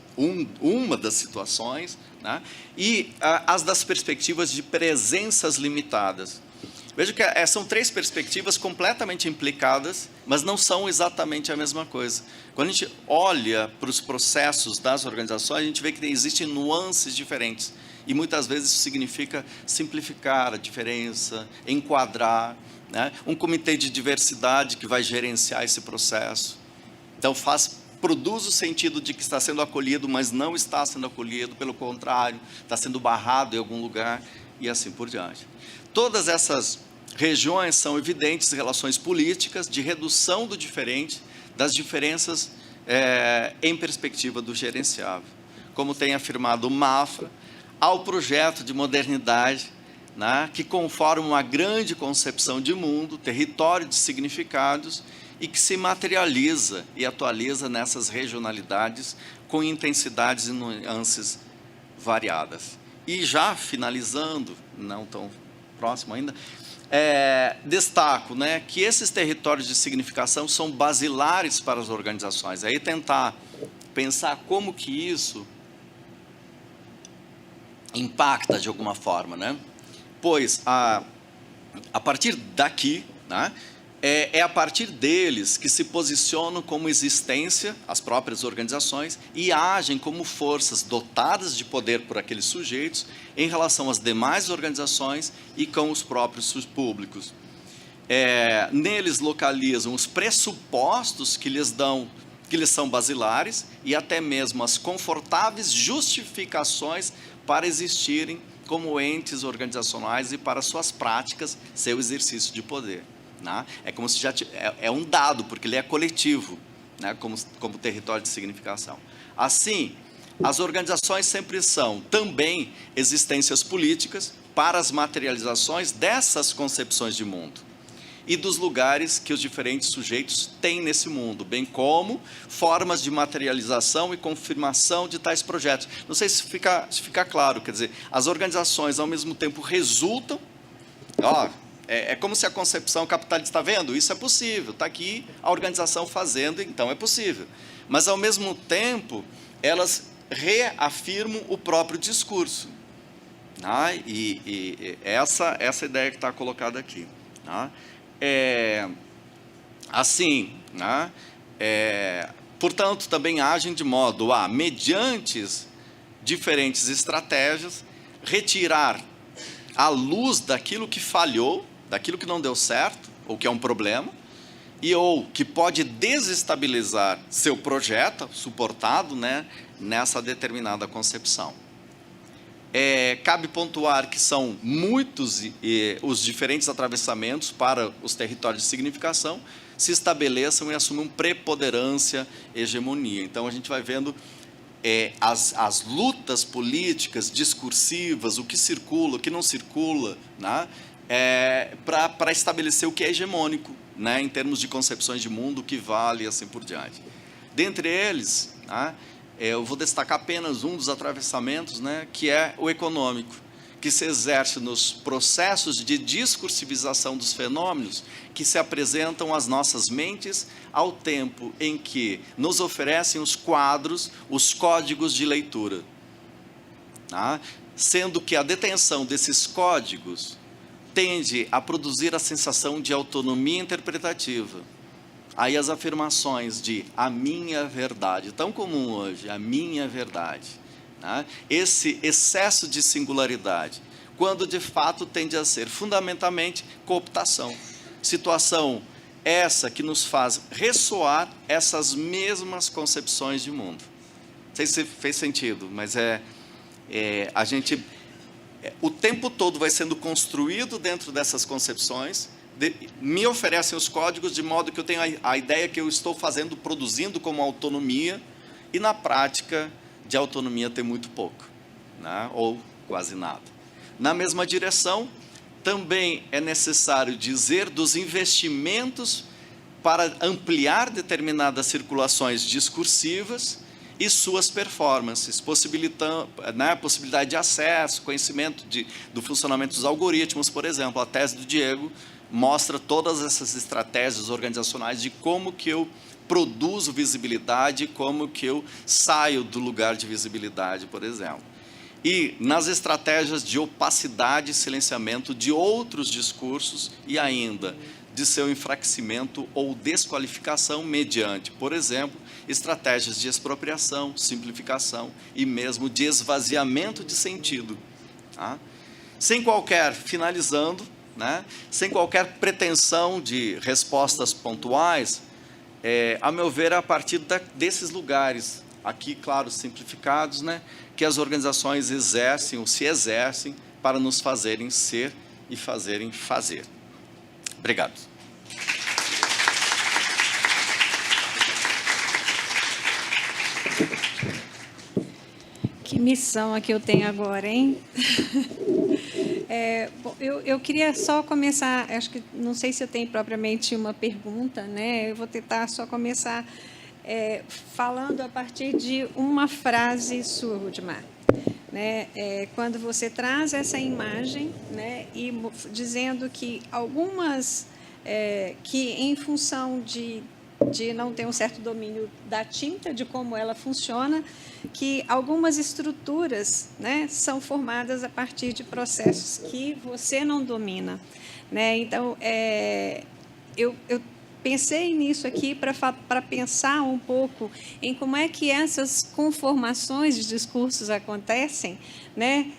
uma das situações, né? E as das perspectivas de presenças limitadas. Veja que são 3 perspectivas completamente implicadas, mas não são exatamente a mesma coisa. Quando a gente olha para os processos das organizações, a gente vê que existem nuances diferentes. E muitas vezes isso significa simplificar a diferença, enquadrar, né? Um comitê de diversidade que vai gerenciar esse processo. Então, produz o sentido de que está sendo acolhido, mas não está sendo acolhido, pelo contrário, está sendo barrado em algum lugar, e assim por diante. Todas essas regiões são evidentes relações políticas de redução do diferente, das diferenças em perspectiva do gerenciável. Como tem afirmado o Mafra, ao projeto de modernidade, né, que conforma uma grande concepção de mundo, território de significados, e que se materializa e atualiza nessas regionalidades com intensidades e nuances variadas. E já finalizando, não tão próximo ainda, destaco, né, que esses territórios de significação são basilares para as organizações. Aí tentar pensar como que isso impacta de alguma forma, né? Pois a partir daqui, né, a partir deles que se posicionam como existência, as próprias organizações, e agem como forças dotadas de poder por aqueles sujeitos em relação às demais organizações e com os próprios públicos. Neles localizam os pressupostos que lhes são basilares e até mesmo as confortáveis justificações para existirem como entes organizacionais e para suas práticas, seu exercício de poder. Né? É como se já é um dado, porque ele é coletivo, né? como território de significação. Assim, as organizações sempre são também existências políticas para as materializações dessas concepções de mundo e dos lugares que os diferentes sujeitos têm nesse mundo, bem como formas de materialização e confirmação de tais projetos. Não sei se fica claro, quer dizer, as organizações ao mesmo tempo resultam, é como se a concepção capitalista, está vendo? Isso é possível, está aqui a organização fazendo, então é possível. Mas, ao mesmo tempo, elas reafirmam o próprio discurso. E essa ideia que está colocada aqui. Tá? Assim, né? Portanto, também agem de modo a, mediante diferentes estratégias, retirar a luz daquilo que falhou, daquilo que não deu certo, ou que é um problema, ou que pode desestabilizar seu projeto, suportado, né, nessa determinada concepção. Cabe pontuar que são muitos os diferentes atravessamentos para os territórios de significação se estabeleçam e assumam preponderância, hegemonia. Então, a gente vai vendo as lutas políticas, discursivas, o que circula, o que não circula, né, para estabelecer o que é hegemônico, né, em termos de concepções de mundo, o que vale e assim por diante. Dentre eles, né, eu vou destacar apenas um dos atravessamentos, né, que é o econômico, que se exerce nos processos de discursivização dos fenômenos que se apresentam às nossas mentes ao tempo em que nos oferecem os quadros, os códigos de leitura. Tá? Sendo que a detenção desses códigos tende a produzir a sensação de autonomia interpretativa. Aí as afirmações de a minha verdade, tão comum hoje, a minha verdade, né? Esse excesso de singularidade, quando de fato tende a ser fundamentalmente cooptação. Situação essa que nos faz ressoar essas mesmas concepções de mundo. Não sei se fez sentido, mas a gente, o tempo todo vai sendo construído dentro dessas concepções, me oferecem os códigos de modo que eu tenho a ideia que eu estou fazendo, produzindo como autonomia, e na prática de autonomia tem muito pouco, né? Ou quase nada. Na mesma direção, também é necessário dizer dos investimentos para ampliar determinadas circulações discursivas e suas performances, possibilitando, né, possibilidade de acesso, conhecimento do funcionamento dos algoritmos, por exemplo. A tese do Diego mostra todas essas estratégias organizacionais de como que eu produzo visibilidade, como que eu saio do lugar de visibilidade, por exemplo. E nas estratégias de opacidade e silenciamento de outros discursos e ainda de seu enfraquecimento ou desqualificação mediante, por exemplo, estratégias de expropriação, simplificação e mesmo de esvaziamento de sentido. Tá? Sem qualquer, finalizando, né, sem qualquer pretensão de respostas pontuais, a meu ver, é a partir desses lugares, aqui, claro, simplificados, né, que as organizações exercem ou se exercem para nos fazerem ser e fazerem fazer. Obrigado. Que missão a que eu tenho agora, hein? Bom, eu queria só começar, acho que não sei se eu tenho propriamente uma pergunta, né? Eu vou tentar só começar falando a partir de uma frase sua, Rudimar. Né? Quando você traz essa imagem, né, e dizendo que algumas, que em função de não ter um certo domínio da tinta, de como ela funciona, que algumas estruturas, né, são formadas a partir de processos que você não domina. Né? Então, eu pensei nisso aqui para pensar um pouco em como é que essas conformações de discursos acontecem, né,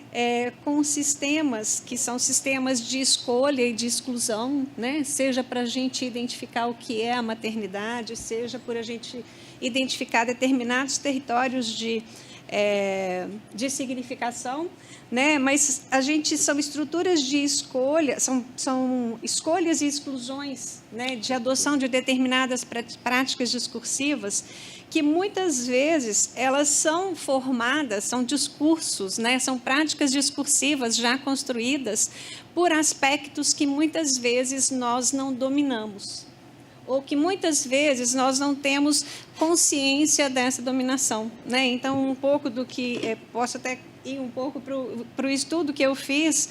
com sistemas que são sistemas de escolha e de exclusão, né, seja para a gente identificar o que é a maternidade, seja por a gente identificar determinados territórios de significação, né? Mas são estruturas de escolha, são escolhas e exclusões, né, de adoção de determinadas práticas discursivas que muitas vezes elas são formadas, são discursos, né, são práticas discursivas já construídas por aspectos que muitas vezes nós não dominamos, ou que muitas vezes nós não temos consciência dessa dominação. Né? Então, um pouco do que... posso até ir um pouco para o estudo que eu fiz,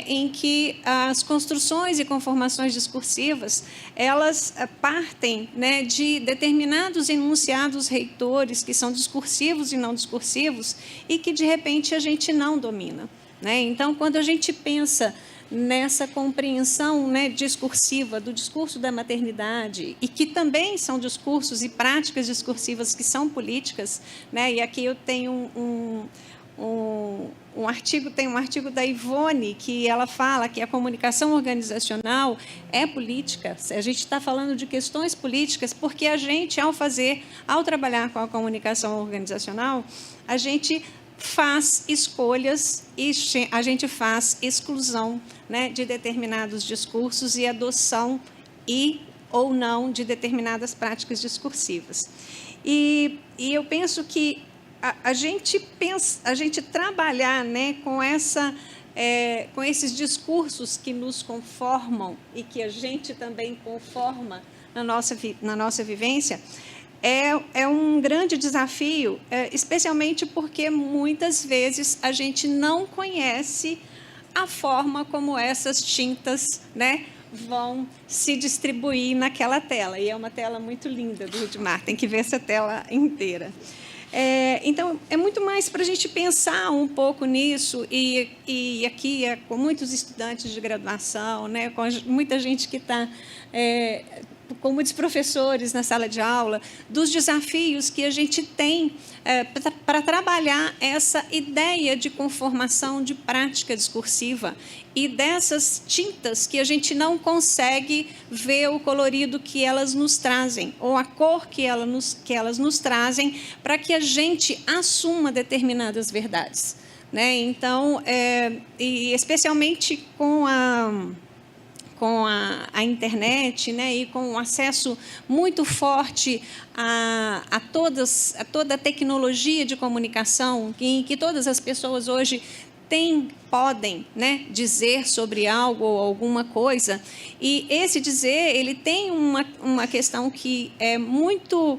em que as construções e conformações discursivas, elas partem, né, de determinados enunciados reitores, que são discursivos e não discursivos, e que, de repente, a gente não domina. Né? Então, quando a gente pensa nessa compreensão, né, discursiva do discurso da maternidade, e que também são discursos e práticas discursivas que são políticas, né? E aqui eu tenho um artigo da Ivone, que ela fala que a comunicação organizacional é política. A gente está falando de questões políticas porque a gente, ao trabalhar com a comunicação organizacional, a gente faz escolhas e a gente faz exclusão, né, de determinados discursos e adoção ou não de determinadas práticas discursivas. E eu penso que a gente trabalhar, né, com esses discursos que nos conformam e que a gente também conforma na nossa vivência, é um grande desafio, especialmente porque muitas vezes a gente não conhece a forma como essas tintas, né, vão se distribuir naquela tela. E é uma tela muito linda do Rudimar, tem que ver essa tela inteira. Então, é muito mais para a gente pensar um pouco nisso, e aqui com muitos estudantes de graduação, né, com muita gente que está, com muitos professores na sala de aula, dos desafios que a gente tem para trabalhar essa ideia de conformação de prática discursiva e dessas tintas que a gente não consegue ver o colorido que elas nos trazem, ou a cor que elas nos trazem, para que a gente assuma determinadas verdades, né? Então, e especialmente com a internet, né, e com o acesso muito forte a toda a tecnologia de comunicação, que todas as pessoas hoje podem, né, dizer sobre algo ou alguma coisa, e esse dizer ele tem uma questão que é muito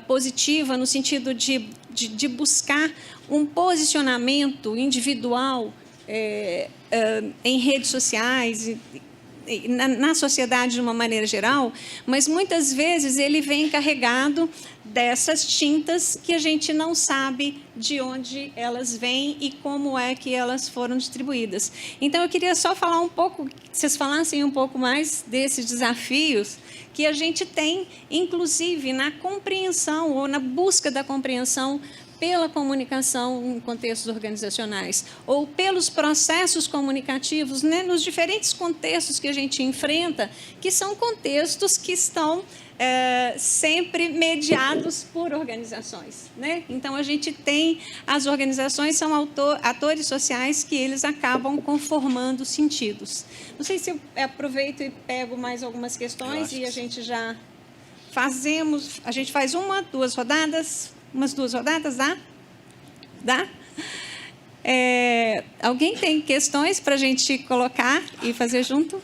positiva, no sentido de buscar um posicionamento individual em redes sociais, na sociedade de uma maneira geral, mas muitas vezes ele vem carregado dessas tintas que a gente não sabe de onde elas vêm e como é que elas foram distribuídas. Então, eu queria só falar um pouco, que vocês falassem um pouco mais desses desafios que a gente tem, inclusive, na compreensão ou na busca da compreensão pela comunicação em contextos organizacionais, ou pelos processos comunicativos, né, nos diferentes contextos que a gente enfrenta, que são contextos que estão sempre mediados por organizações, né? Então, a gente tem, as organizações são atores sociais que eles acabam conformando sentidos. Não sei se eu aproveito e pego mais algumas questões e a gente já a gente faz umas duas rodadas, dá? Alguém tem questões para a gente colocar e fazer junto?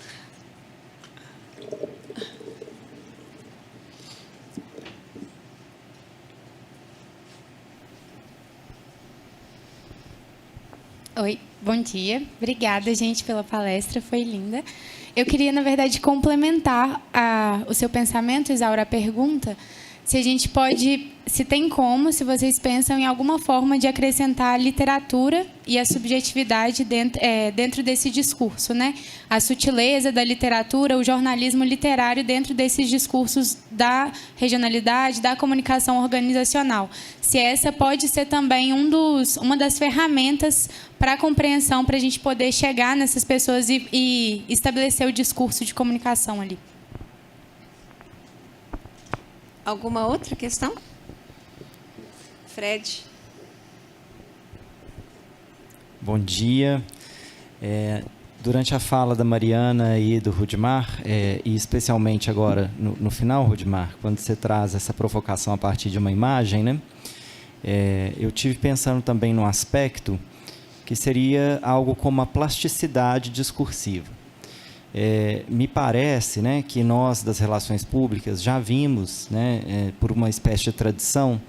Oi, bom dia. Obrigada, gente, pela palestra, foi linda. Eu queria, na verdade, complementar o seu pensamento, Isaura, a pergunta, se a gente pode, se tem como, se vocês pensam em alguma forma de acrescentar a literatura e a subjetividade dentro desse discurso, né? A sutileza da literatura, o jornalismo literário dentro desses discursos da regionalidade, da comunicação organizacional. Se essa pode ser também uma das ferramentas para a compreensão, para a gente poder chegar nessas pessoas e estabelecer o discurso de comunicação ali. Alguma outra questão? Fred. Bom dia. Durante a fala da Mariana e do Rudimar, e especialmente agora no final, Rudimar, quando você traz essa provocação a partir de uma imagem, né, eu tive pensando também num aspecto que seria algo como a plasticidade discursiva. Me parece, né, que nós, das relações públicas, já vimos, né, por uma espécie de tradição,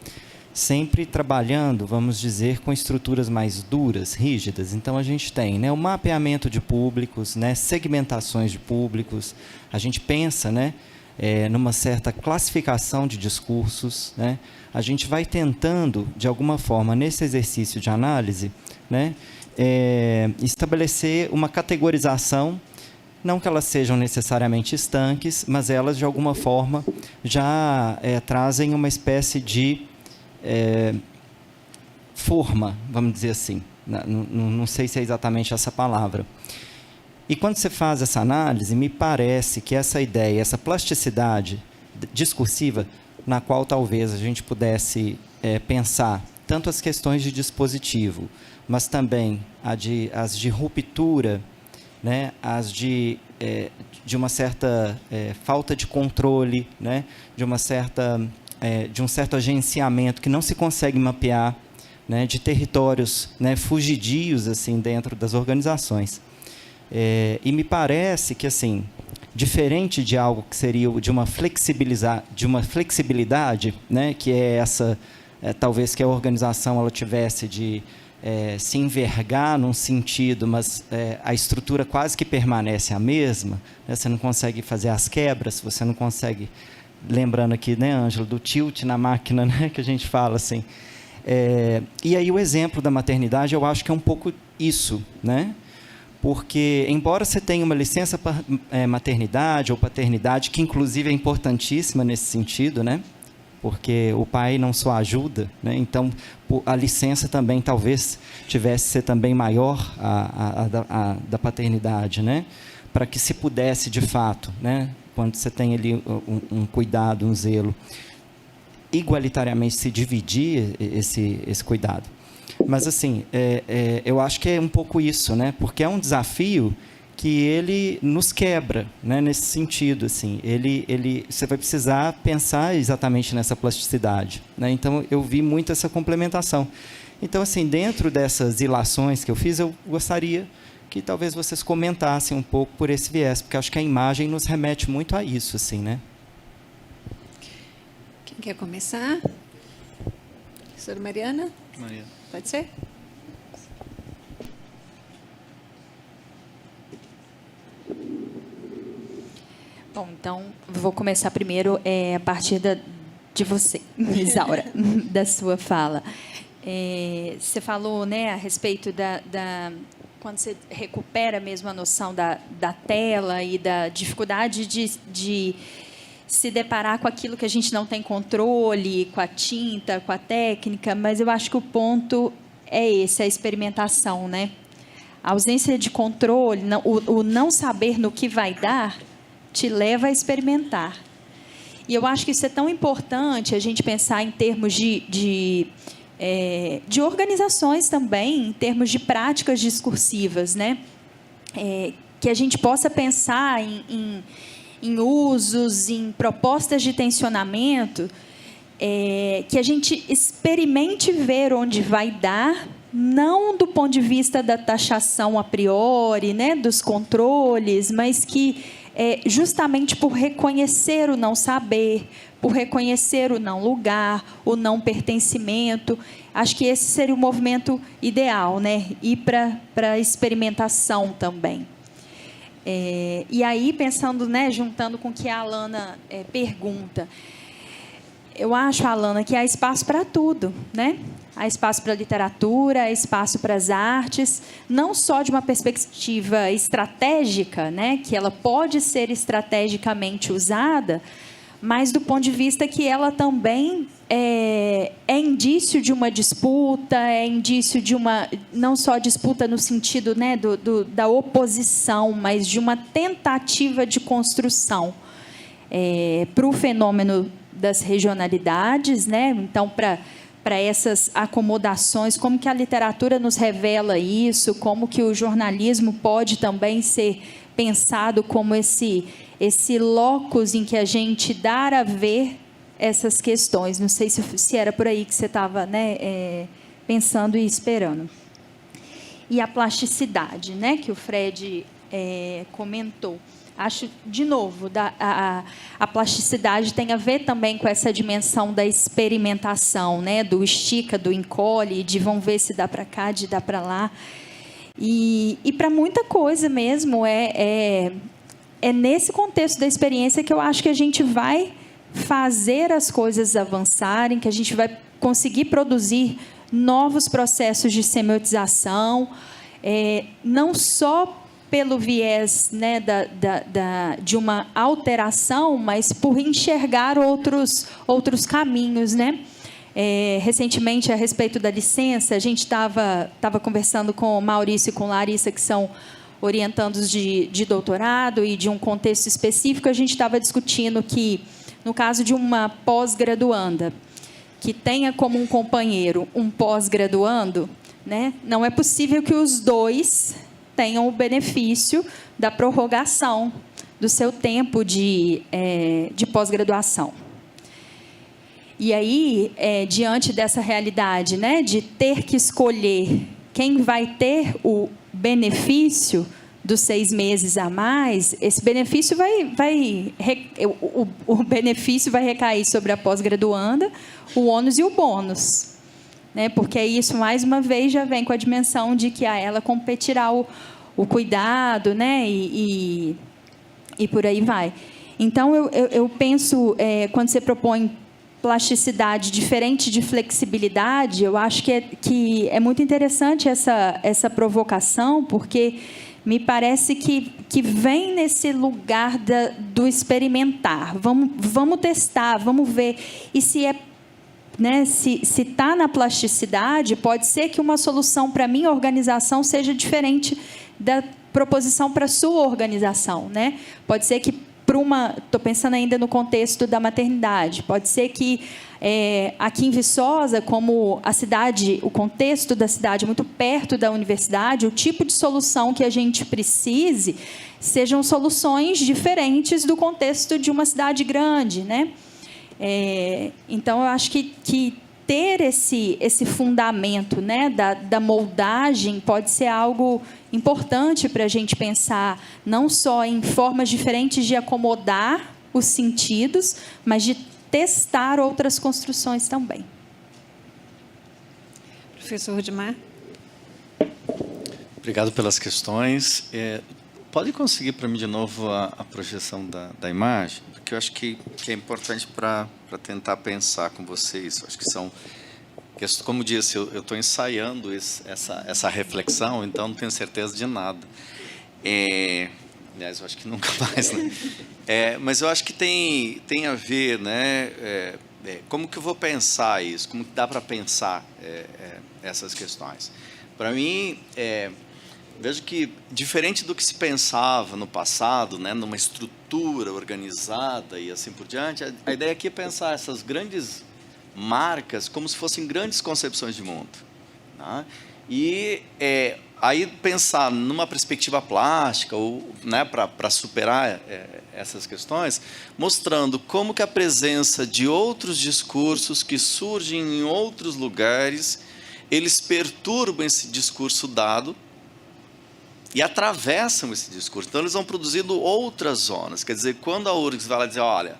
sempre trabalhando, vamos dizer, com estruturas mais duras, rígidas. Então, a gente tem, né, o mapeamento de públicos, né, segmentações de públicos, a gente pensa, né, numa certa classificação de discursos, né, a gente vai tentando, de alguma forma, nesse exercício de análise, né, estabelecer uma categorização, não que elas sejam necessariamente estanques, mas elas, de alguma forma, já trazem uma espécie de forma, vamos dizer assim. Não sei se é exatamente essa palavra. E quando você faz essa análise, me parece que essa ideia, essa plasticidade discursiva, na qual talvez a gente pudesse pensar tanto as questões de dispositivo, mas também as de ruptura, né, as de uma certa falta de controle, né, de um certo agenciamento que não se consegue mapear, né, de territórios, né, fugidios assim, dentro das organizações. E me parece que, assim, diferente de algo que seria de uma flexibilidade, né, que é essa, talvez que a organização ela tivesse de se envergar num sentido, mas a estrutura quase que permanece a mesma, né, você não consegue fazer as quebras, você não consegue, lembrando aqui, né, Ângela, do tilt na máquina, né, que a gente fala assim. E aí o exemplo da maternidade, eu acho que é um pouco isso, né? Porque, embora você tenha uma licença maternidade ou paternidade, que inclusive é importantíssima nesse sentido, né? Porque o pai não só ajuda, né? Então a licença também talvez tivesse que ser também maior a da paternidade, né? Para que se pudesse de fato, né? Quando você tem ali um cuidado, um zelo, igualitariamente se dividir esse cuidado. Mas, assim, eu acho que é um pouco isso, né? Porque é um desafio que ele nos quebra, né? Nesse sentido, assim. Você vai precisar pensar exatamente nessa plasticidade, né? Então, eu vi muito essa complementação. Então, assim, dentro dessas ilações que eu fiz, eu gostaria que talvez vocês comentassem um pouco por esse viés, porque acho que a imagem nos remete muito a isso, assim, né? Quem quer começar? Professora Mariana? Maria. Pode ser? Bom, então, vou começar primeiro a partir de você, Isaura, da sua fala. Você falou, né, a respeito quando você recupera mesmo a noção da tela e da dificuldade de se deparar com aquilo que a gente não tem controle, com a tinta, com a técnica, mas eu acho que o ponto é esse, a experimentação, né? A ausência de controle, o não saber no que vai dar, te leva a experimentar. E eu acho que isso é tão importante, a gente pensar em termos de organizações também, em termos de práticas discursivas, né? Que a gente possa pensar em usos, em propostas de tensionamento, que a gente experimente ver onde vai dar, não do ponto de vista da taxação a priori, né, dos controles, mas que justamente por reconhecer o não saber, por reconhecer o não lugar, o não pertencimento, acho que esse seria o movimento ideal, né, ir para a experimentação também. E aí, pensando, né, juntando com o que a Alana pergunta, eu acho, Alana, que há espaço para tudo, né? Há espaço para a literatura, há espaço para as artes, não só de uma perspectiva estratégica, né, que ela pode ser estrategicamente usada, mas do ponto de vista que ela também é indício de uma disputa, é indício de uma, não só disputa no sentido, né, da oposição, mas de uma tentativa de construção para o fenômeno das regionalidades, né? Então, para essas acomodações, como que a literatura nos revela isso, como que o jornalismo pode também ser pensado como esse locus em que a gente dá a ver essas questões. Não sei se era por aí que você estava, né, pensando e esperando. E a plasticidade, né, que o Fred comentou. Acho, de novo, a plasticidade tem a ver também com essa dimensão da experimentação, né, do estica, do encolhe, de vamos ver se dá para cá, de dá para lá. E para muita coisa mesmo, é nesse contexto da experiência que eu acho que a gente vai fazer as coisas avançarem, que a gente vai conseguir produzir novos processos de semiotização, não só pelo viés, né, de uma alteração, mas por enxergar outros caminhos, né? Recentemente, a respeito da licença, a gente estava conversando com o Maurício e com Larissa, que são orientandos de doutorado e de um contexto específico. A gente estava discutindo que, no caso de uma pós-graduanda, que tenha como um companheiro um pós-graduando, né, não é possível que os dois tenham o benefício da prorrogação do seu tempo de pós-graduação. E aí, diante dessa realidade, né, de ter que escolher quem vai ter o benefício dos 6 meses a mais, esse benefício o benefício vai recair sobre a pós-graduanda, o ônus e o bônus. Né? Porque isso, mais uma vez, já vem com a dimensão de que a ela competirá o cuidado, né? E por aí vai. Então, eu penso, quando você propõe plasticidade diferente de flexibilidade, eu acho que é muito interessante essa provocação, porque me parece que vem nesse lugar do experimentar. Vamos testar, vamos ver. E se né, se está na plasticidade, pode ser que uma solução para a minha organização seja diferente da proposição para a sua organização. Né? Pode ser que, estou pensando ainda no contexto da maternidade, pode ser que aqui em Viçosa, como o contexto da cidade é muito perto da universidade, o tipo de solução que a gente precise sejam soluções diferentes do contexto de uma cidade grande, né? Então, eu acho que ter esse fundamento, né, da moldagem pode ser algo importante para a gente pensar não só em formas diferentes de acomodar os sentidos, mas de testar outras construções também. Professor Rudimar. Obrigado pelas questões. Pode conseguir para mim de novo a projeção da imagem? Porque eu acho que é importante para tentar pensar com vocês. Eu acho que são, como disse, eu estou ensaiando essa reflexão, então não tenho certeza de nada. Aliás, eu acho que nunca mais, né? Mas eu acho que tem a ver, né? Como que eu vou pensar isso? Como que dá para pensar essas questões? Para mim, vejo que, diferente do que se pensava no passado, né, numa estrutura organizada e assim por diante, a ideia aqui é pensar essas grandes marcas como se fossem grandes concepções de mundo. Né? E aí pensar numa perspectiva plástica, ou, né, para superar essas questões, mostrando como que a presença de outros discursos que surgem em outros lugares, eles perturbam esse discurso dado, e atravessam esse discurso. Então, eles vão produzindo outras zonas. Quer dizer, quando a URGS vai lá dizer, olha,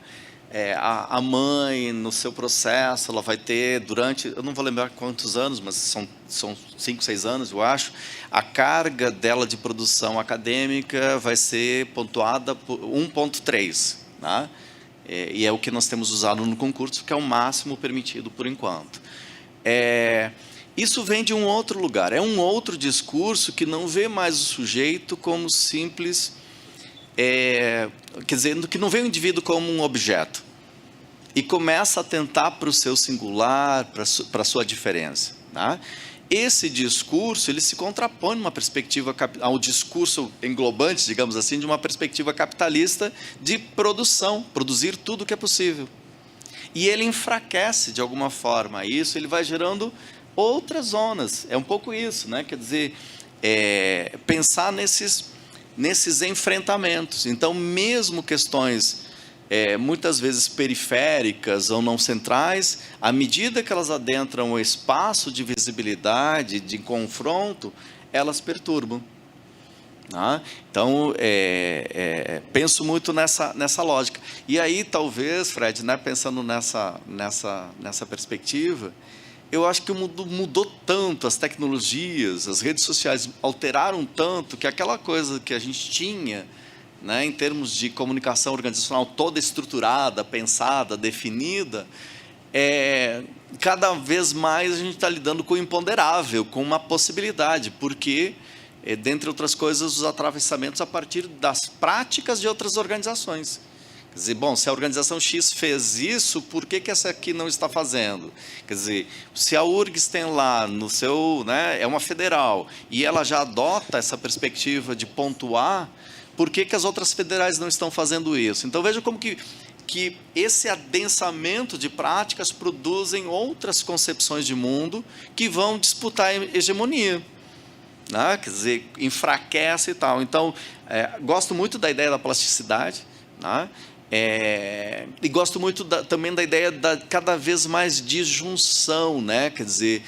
a mãe, no seu processo, ela vai ter, durante, eu não vou lembrar quantos anos, mas são 5, 6 anos, eu acho, a carga dela de produção acadêmica vai ser pontuada por 1,3. Né? E é o que nós temos usado no concurso, que é o máximo permitido por enquanto. Isso vem de um outro lugar, é um outro discurso que não vê mais o sujeito como simples, quer dizer, que não vê o indivíduo como um objeto, e começa a tentar para o seu singular, para a sua diferença. Né? Esse discurso, ele se contrapõe numa perspectiva ao discurso englobante, digamos assim, de uma perspectiva capitalista de produção, produzir tudo o que é possível. E ele enfraquece, de alguma forma, isso, ele vai gerando outras zonas, é um pouco isso, né? Quer dizer, pensar nesses enfrentamentos. Então, mesmo questões muitas vezes periféricas ou não centrais, à medida que elas adentram o espaço de visibilidade, de confronto, elas perturbam. Né? Então, penso muito nessa lógica. E aí, talvez, Fred, né, pensando nessa perspectiva, eu acho que o mundo mudou tanto, as tecnologias, as redes sociais alteraram tanto, que aquela coisa que a gente tinha, né, em termos de comunicação organizacional toda estruturada, pensada, definida, cada vez mais a gente está lidando com o imponderável, com uma possibilidade, porque dentre outras coisas, os atravessamentos a partir das práticas de outras organizações. Quer dizer, bom, se a organização X fez isso, por que essa aqui não está fazendo? Quer dizer, se a URGS tem lá no seu, né, é uma federal, e ela já adota essa perspectiva de pontuar, por que as outras federais não estão fazendo isso? Então, veja como que esse adensamento de práticas produzem outras concepções de mundo que vão disputar a hegemonia. Né? Quer dizer, enfraquece e tal. Então, gosto muito da ideia da plasticidade, né? E gosto muito também da ideia da cada vez mais disjunção, né? Quer dizer,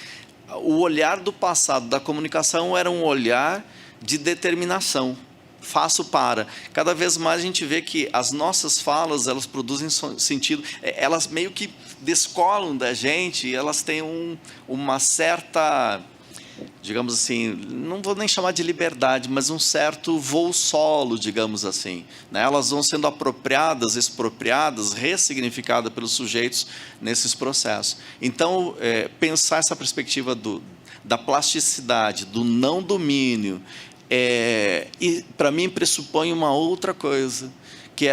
o olhar do passado da comunicação era um olhar de determinação, faço para. Cada vez mais a gente vê que as nossas falas, elas produzem sentido, elas meio que descolam da gente, elas têm uma certa, digamos assim, não vou nem chamar de liberdade, mas um certo voo solo, digamos assim, né? Elas vão sendo apropriadas, expropriadas, ressignificadas pelos sujeitos nesses processos. Então, pensar essa perspectiva da plasticidade, do não domínio, e para mim pressupõe uma outra coisa, que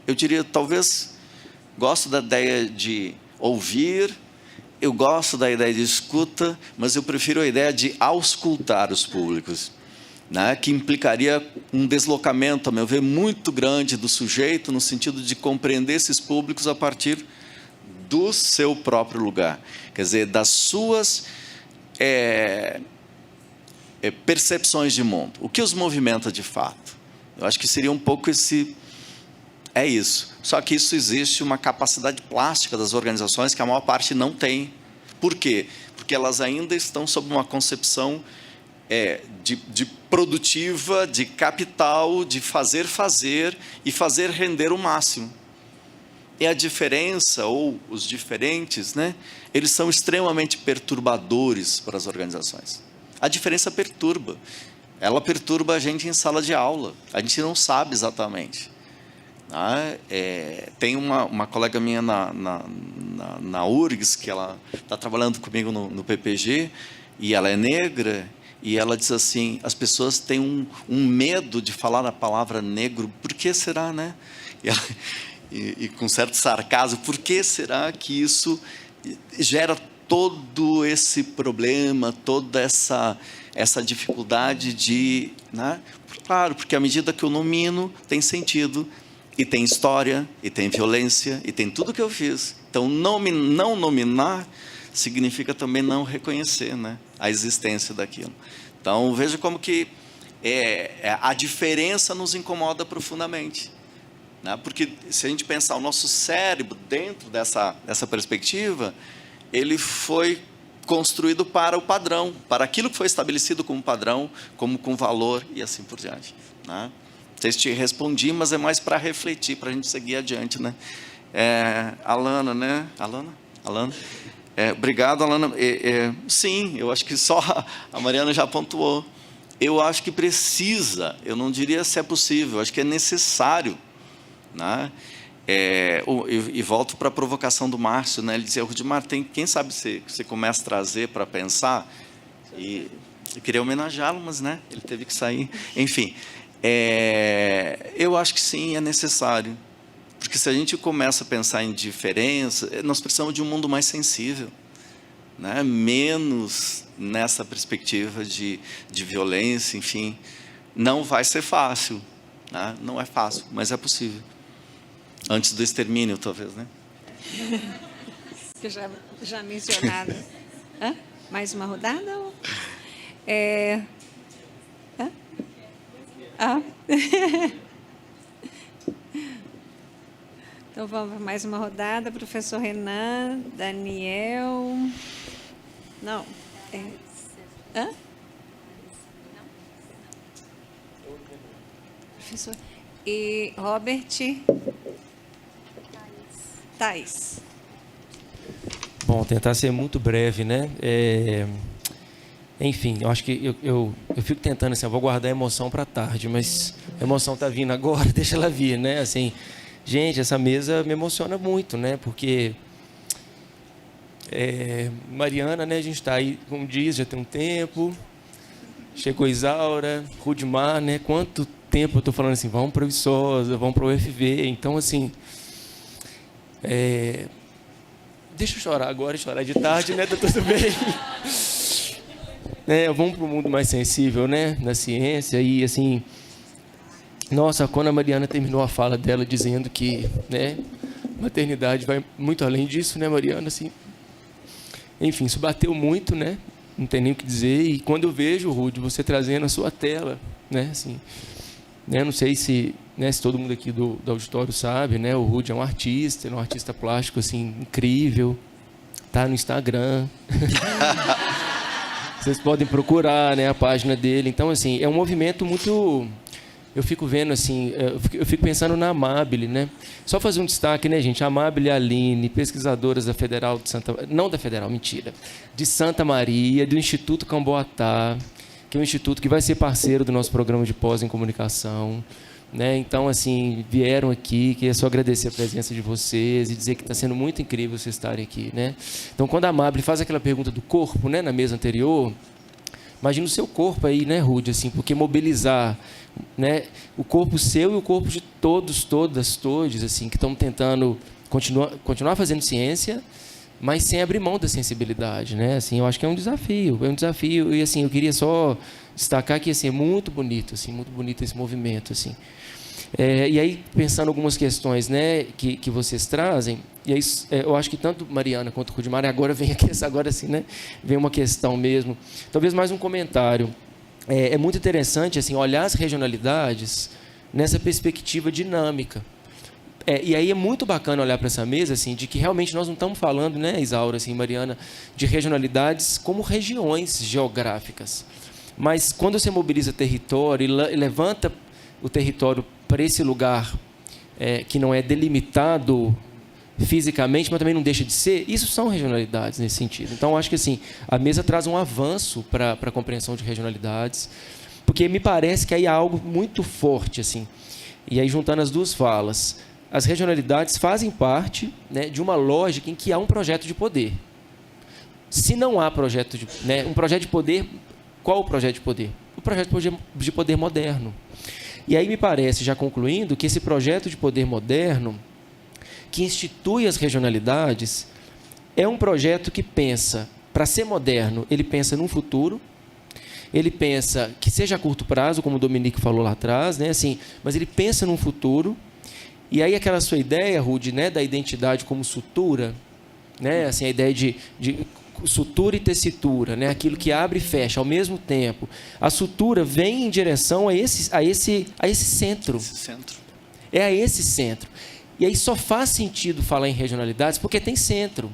eu diria, talvez, gosto da ideia de ouvir, eu gosto da ideia de escuta, mas eu prefiro a ideia de auscultar os públicos, né? Que implicaria um deslocamento, a meu ver, muito grande do sujeito, no sentido de compreender esses públicos a partir do seu próprio lugar. Quer dizer, das suas percepções de mundo. O que os movimenta de fato? Eu acho que seria um pouco isso. Só que isso existe uma capacidade plástica das organizações que a maior parte não tem. Por quê? Porque elas ainda estão sob uma concepção de produtiva, de capital, de fazer e fazer render o máximo. E a diferença, ou os diferentes, né, eles são extremamente perturbadores para as organizações. A diferença perturba. Ela perturba a gente em sala de aula. A gente não sabe exatamente. Tem uma colega minha na URGS, que ela está trabalhando comigo no PPG, e ela é negra, e ela diz assim, as pessoas têm um medo de falar a palavra negro, por que será, né? E com certo sarcasmo, por que será que isso gera todo esse problema, toda essa dificuldade de... Né? Claro, porque à medida que eu nomino, tem sentido, e tem história, e tem violência, e tem tudo que eu fiz. Então, não nominar significa também não reconhecer, né, a existência daquilo. Então, veja como que a diferença nos incomoda profundamente. Né? Porque se a gente pensar o nosso cérebro dentro dessa perspectiva, ele foi construído para o padrão, para aquilo que foi estabelecido como padrão, como com valor e assim por diante. Né? Não sei se te respondi, mas é mais para refletir, para a gente seguir adiante. Né? Alana, né? Alana? Obrigado, Alana. Sim, eu acho que só a Mariana já pontuou. Eu acho que precisa, eu não diria se é possível, eu acho que é necessário. Né? E volto para a provocação do Márcio, né? Ele dizia, Rudimar, quem sabe você começa a trazer para pensar, e eu queria homenageá-lo, mas né, ele teve que sair. Enfim, eu acho que sim, é necessário, porque se a gente começa a pensar em diferença, nós precisamos de um mundo mais sensível, né? Menos nessa perspectiva de violência, enfim. Não vai ser fácil, né? Não é fácil, mas é possível. Antes do extermínio, talvez, né? Que já mencionado. Mais uma rodada? Ou... Então, vamos para mais uma rodada. Professor Renan, Daniel... Não. Professor... E Robert... Thais. Bom, tentar ser muito breve, né? Enfim, eu acho que eu fico tentando assim, eu vou guardar a emoção para tarde, mas a emoção está vindo agora, deixa ela vir, né? Assim, gente, essa mesa me emociona muito, né? Porque Mariana, né? A gente está aí, como diz, já tem um tempo, chegou Isaura, Rudimar, né? Quanto tempo eu estou falando assim, vamos para o Viçosa, vamos para o UFV. Então, assim, deixa eu chorar agora, chorar de tarde, né? Tá tudo bem. Vamos para o mundo mais sensível, né? Na ciência. E, assim, nossa, quando a Mariana terminou a fala dela dizendo que, né, maternidade vai muito além disso, né, Mariana? Assim, enfim, isso bateu muito, né? Não tem nem o que dizer. E quando eu vejo, Rude, você trazendo a sua tela, né? Assim, né? Não sei se, né, se todo mundo aqui do auditório sabe, né? O Rude é um artista, ele é um artista plástico, assim, incrível. Tá no Instagram. Vocês podem procurar, né, a página dele. Então, assim, é um movimento muito... Eu fico vendo, assim, eu fico pensando na Amabile, né? Só fazer um destaque, né, gente? A Amabile e a Aline, pesquisadoras da Federal de Santa... Não da Federal, mentira. De Santa Maria, do Instituto Camboatá, que é um instituto que vai ser parceiro do nosso programa de pós em comunicação, né? Então, assim, vieram aqui, queria só agradecer a presença de vocês e dizer que está sendo muito incrível vocês estarem aqui, né? Então, quando a Amabile faz aquela pergunta do corpo, né, na mesa anterior, imagina o seu corpo aí, né, Rude, assim, porque mobilizar, né, o corpo seu e o corpo de todos, todas, todos, assim, que estão tentando continuar fazendo ciência, mas sem abrir mão da sensibilidade, né? Assim, eu acho que é um desafio e, assim, eu queria só destacar que, assim, é muito bonito esse movimento, assim. E aí, pensando algumas questões, né, que vocês trazem, e aí, eu acho que tanto Mariana quanto Rudimar, agora assim, né, vem uma questão mesmo, talvez mais um comentário. É muito interessante, assim, olhar as regionalidades nessa perspectiva dinâmica. E aí é muito bacana olhar para essa mesa, assim, de que realmente nós não estamos falando, né, Isaura, assim, Mariana, de regionalidades como regiões geográficas. Mas quando você mobiliza território e levanta o território para esse lugar que não é delimitado fisicamente, mas também não deixa de ser, isso são regionalidades nesse sentido. Então, eu acho que, assim, a mesa traz um avanço para a compreensão de regionalidades, porque me parece que aí há algo muito forte, assim. E aí, juntando as duas falas, as regionalidades fazem parte, né, de uma lógica em que há um projeto de poder. Se não há projeto de, né, um projeto de poder, qual o projeto de poder? O projeto de poder moderno. E aí me parece, já concluindo, que esse projeto de poder moderno, que institui as regionalidades, é um projeto que pensa, para ser moderno, ele pensa num futuro, ele pensa que seja a curto prazo, como o Dominique falou lá atrás, né, assim, mas ele pensa num futuro. E aí aquela sua ideia, Rude, né, da identidade como sutura, né, assim, a ideia de sutura e tessitura, né, aquilo que abre e fecha ao mesmo tempo. A sutura vem em direção a esse centro. É a esse centro. E aí só faz sentido falar em regionalidades porque tem centro.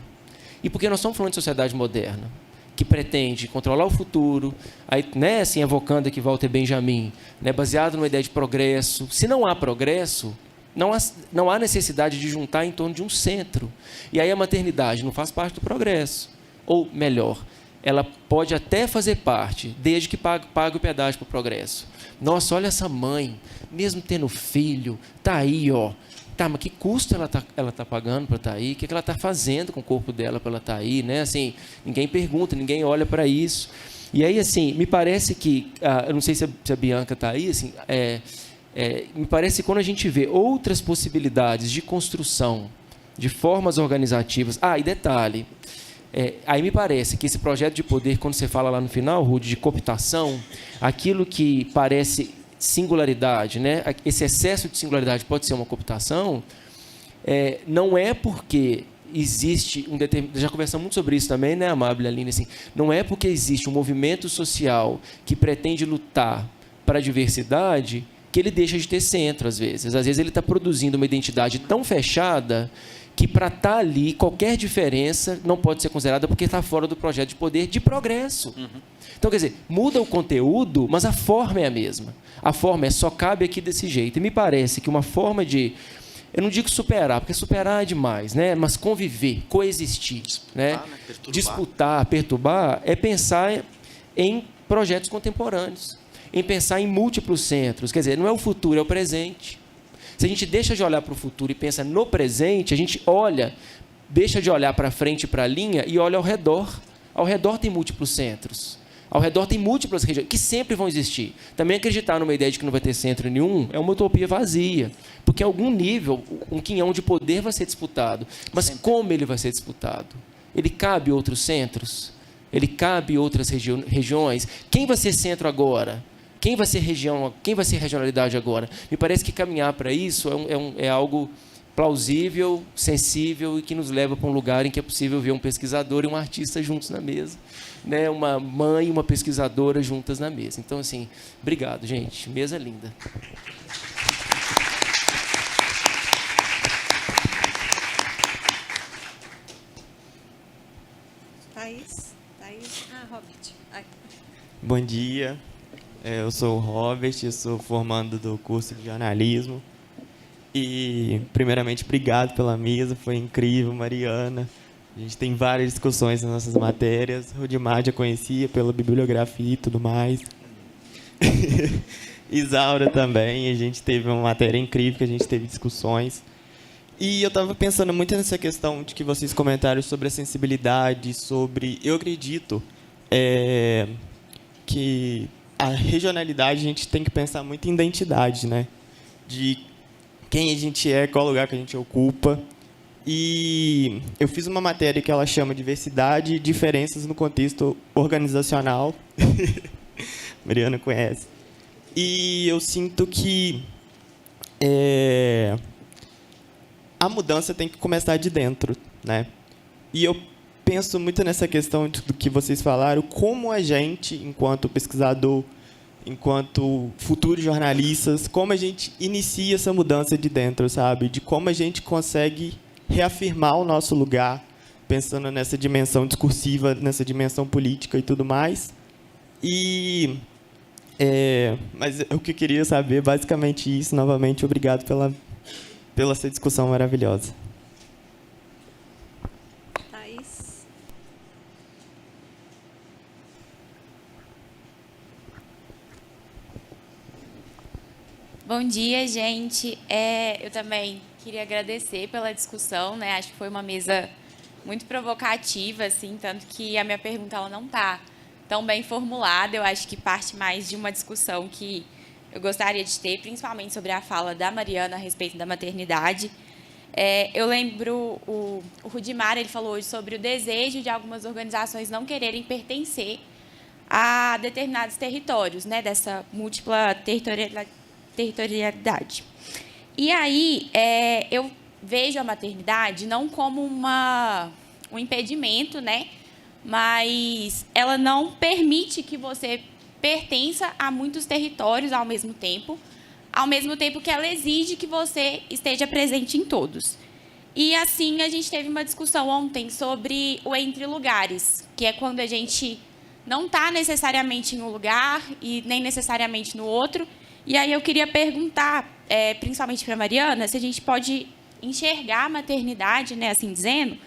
E porque nós estamos falando de sociedade moderna, que pretende controlar o futuro, aí, né, assim, evocando aqui Walter Benjamin, né, baseado numa ideia de progresso. Se não há progresso, não há necessidade de juntar em torno de um centro. E aí a maternidade não faz parte do progresso. Ou, melhor, ela pode até fazer parte, desde que pague o pedágio para o progresso. Nossa, olha essa mãe, mesmo tendo filho, está aí, ó. Tá, mas que custo ela tá pagando para estar aí? O que ela está fazendo com o corpo dela para ela estar aí? Né? Assim, ninguém pergunta, ninguém olha para isso. E aí, assim, me parece que... eu não sei se a Bianca está aí, assim, me parece que quando a gente vê outras possibilidades de construção, de formas organizativas... e detalhe, aí me parece que esse projeto de poder, quando você fala lá no final, Rude, de cooptação, aquilo que parece singularidade, né? Esse excesso de singularidade pode ser uma cooptação, não é porque existe um determinado... Já conversamos muito sobre isso também, né, Amabile, Aline? Assim, não é porque existe um movimento social que pretende lutar para a diversidade que ele deixa de ter centro, às vezes. Às vezes ele está produzindo uma identidade tão fechada que, para estar ali, qualquer diferença não pode ser considerada porque está fora do projeto de poder de progresso. Então, quer dizer, muda o conteúdo, mas a forma é a mesma. A forma só cabe aqui desse jeito. E me parece que uma forma de... Eu não digo superar, porque superar é demais, né? Mas conviver, coexistir, né? Disputar, perturbar, é pensar em projetos contemporâneos, em pensar em múltiplos centros. Quer dizer, não é o futuro, é o presente. Se a gente deixa de olhar para o futuro e pensa no presente, a gente deixa de olhar para frente, para a linha, e olha ao redor. Ao redor tem múltiplos centros. Ao redor tem múltiplas regiões que sempre vão existir. Também acreditar numa ideia de que não vai ter centro nenhum é uma utopia vazia, porque em algum nível um quinhão de poder vai ser disputado. Mas como ele vai ser disputado? Ele cabe outros centros? Ele cabe outras regiões? Quem vai ser centro agora? Quem vai ser região? Quem vai ser regionalidade agora? Me parece que caminhar para isso é algo plausível, sensível e que nos leva para um lugar em que é possível ver um pesquisador e um artista juntos na mesa, né? Uma mãe e uma pesquisadora juntas na mesa. Então, assim, obrigado, gente. Mesa linda. Thaís? Robert. Ai. Bom dia, eu sou o Robert, eu sou formando do curso de jornalismo. E, primeiramente, obrigado pela mesa, foi incrível, Mariana. A gente tem várias discussões nas nossas matérias. Rudimar já conhecia pela bibliografia e tudo mais. Isaura também, a gente teve uma matéria incrível, que a gente teve discussões. E eu estava pensando muito nessa questão de que vocês comentaram sobre a sensibilidade, sobre... Eu acredito que a regionalidade a gente tem que pensar muito em identidade, né? De quem a gente é, qual lugar que a gente ocupa. E eu fiz uma matéria que ela chama Diversidade e Diferenças no Contexto Organizacional. Mariana conhece. E eu sinto que a mudança tem que começar de dentro, né? E eu penso muito nessa questão do que vocês falaram, como a gente, enquanto pesquisador, enquanto futuros jornalistas, como a gente inicia essa mudança de dentro, sabe? De como a gente consegue reafirmar o nosso lugar, pensando nessa dimensão discursiva, nessa dimensão política e tudo mais. Mas o que eu queria saber, basicamente isso. Novamente, obrigado pela essa discussão maravilhosa. Thaís? Bom dia, gente. Eu também queria agradecer pela discussão, né? Acho que foi uma mesa muito provocativa, assim, tanto que a minha pergunta ela não está tão bem formulada. Eu acho que parte mais de uma discussão que eu gostaria de ter, principalmente sobre a fala da Mariana a respeito da maternidade. Eu lembro, o Rudimar, ele falou hoje sobre o desejo de algumas organizações não quererem pertencer a determinados territórios, né? Dessa múltipla territorialidade. E aí, eu vejo a maternidade não como um impedimento, né? Mas ela não permite que você pertença a muitos territórios ao mesmo tempo que ela exige que você esteja presente em todos. E assim, a gente teve uma discussão ontem sobre o entre lugares, que é quando a gente não está necessariamente em um lugar e nem necessariamente no outro. E aí eu queria perguntar, principalmente para a Mariana, se a gente pode enxergar a maternidade, né, assim dizendo,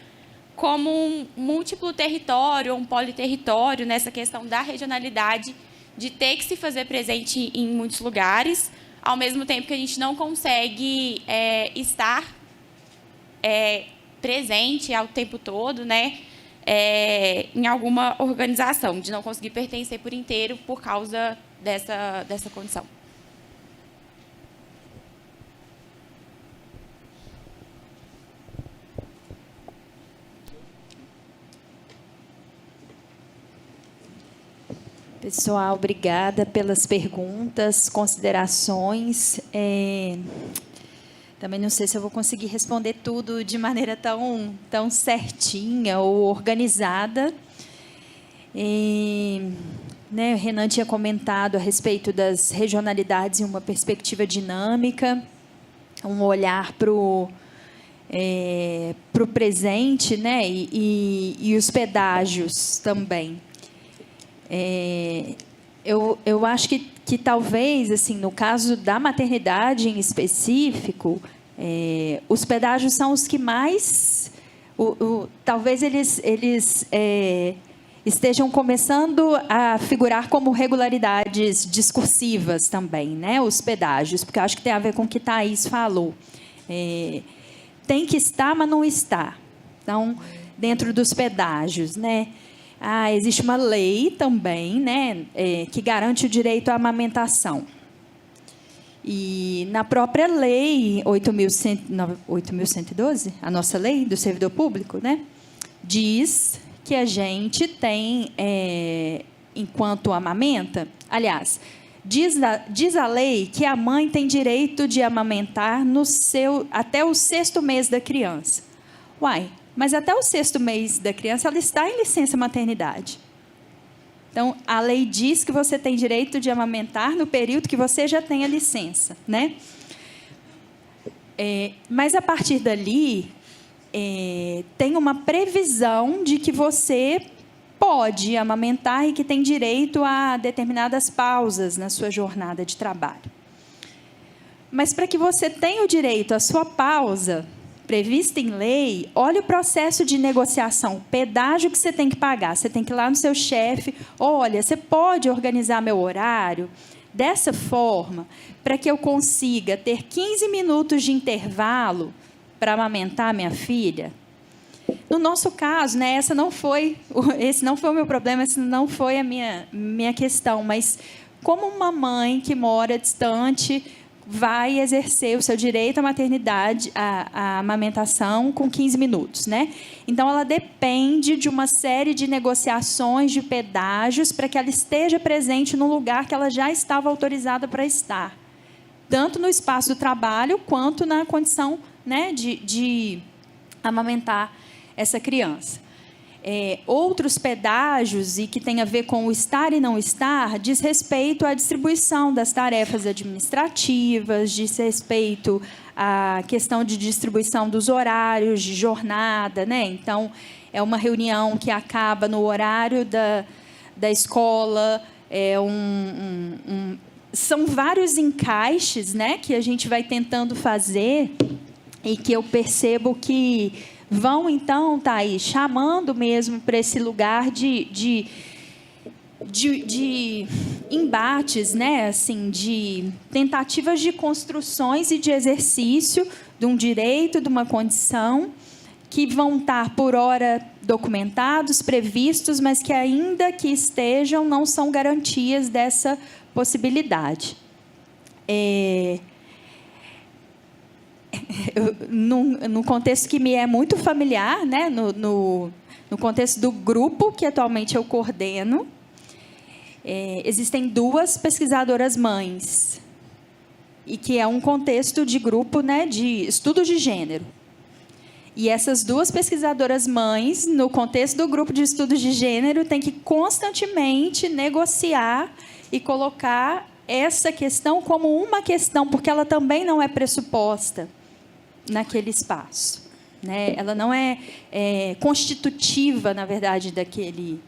como um múltiplo território, um politerritório, nessa questão da regionalidade, de ter que se fazer presente em muitos lugares, ao mesmo tempo que a gente não consegue estar presente ao tempo todo, né, em alguma organização, de não conseguir pertencer por inteiro por causa dessa condição. Pessoal, obrigada pelas perguntas, considerações. Também não sei se eu vou conseguir responder tudo de maneira tão certinha ou organizada. Né, o Renan tinha comentado a respeito das regionalidades em uma perspectiva dinâmica, um olhar para o presente, né, e os pedágios também. Eu acho que talvez, assim, no caso da maternidade em específico, os pedágios são os que mais... talvez eles estejam começando a figurar como regularidades discursivas também, né? Os pedágios, porque eu acho que tem a ver com o que Thaís falou. Tem que estar, mas não está. Então, dentro dos pedágios, né? existe uma lei também, né, que garante o direito à amamentação. E na própria lei 8.112, a nossa lei do servidor público, né, diz que a gente tem, enquanto amamenta, aliás, diz a lei que a mãe tem direito de amamentar até o 6º mês da criança. Uai, mas até o 6º mês da criança ela está em licença maternidade. Então, a lei diz que você tem direito de amamentar no período que você já tem a licença, né? Mas, a partir dali, tem uma previsão de que você pode amamentar e que tem direito a determinadas pausas na sua jornada de trabalho. Mas, para que você tenha o direito à sua pausa prevista em lei, olha o processo de negociação, o pedágio que você tem que pagar. Você tem que ir lá no seu chefe, olha, você pode organizar meu horário dessa forma para que eu consiga ter 15 minutos de intervalo para amamentar minha filha? No nosso caso, né, esse não foi o meu problema, essa não foi a minha questão, mas como uma mãe que mora distante vai exercer o seu direito à maternidade, à amamentação, com 15 minutos, né? Então, ela depende de uma série de negociações, de pedágios, para que ela esteja presente no lugar que ela já estava autorizada para estar, tanto no espaço do trabalho, quanto na condição, né, de amamentar essa criança. Outros pedágios, e que tem a ver com o estar e não estar, diz respeito à distribuição das tarefas administrativas, diz respeito à questão de distribuição dos horários de jornada, né? Então, é uma reunião que acaba no horário da escola, são vários encaixes, né, que a gente vai tentando fazer e que eu percebo que vão, então, Thaís, chamando mesmo para esse lugar de embates, né? Assim, de tentativas de construções e de exercício de um direito, de uma condição, que vão estar, por hora, documentados, previstos, mas que, ainda que estejam, não são garantias dessa possibilidade. No contexto que me é muito familiar, né, no contexto do grupo que atualmente eu coordeno, existem 2 pesquisadoras mães, e que é um contexto de grupo, né, de estudos de gênero. E essas 2 pesquisadoras mães, no contexto do grupo de estudos de gênero, têm que constantemente negociar e colocar essa questão como uma questão, porque ela também não é pressuposta naquele espaço, né? Ela não é constitutiva, na verdade, daquele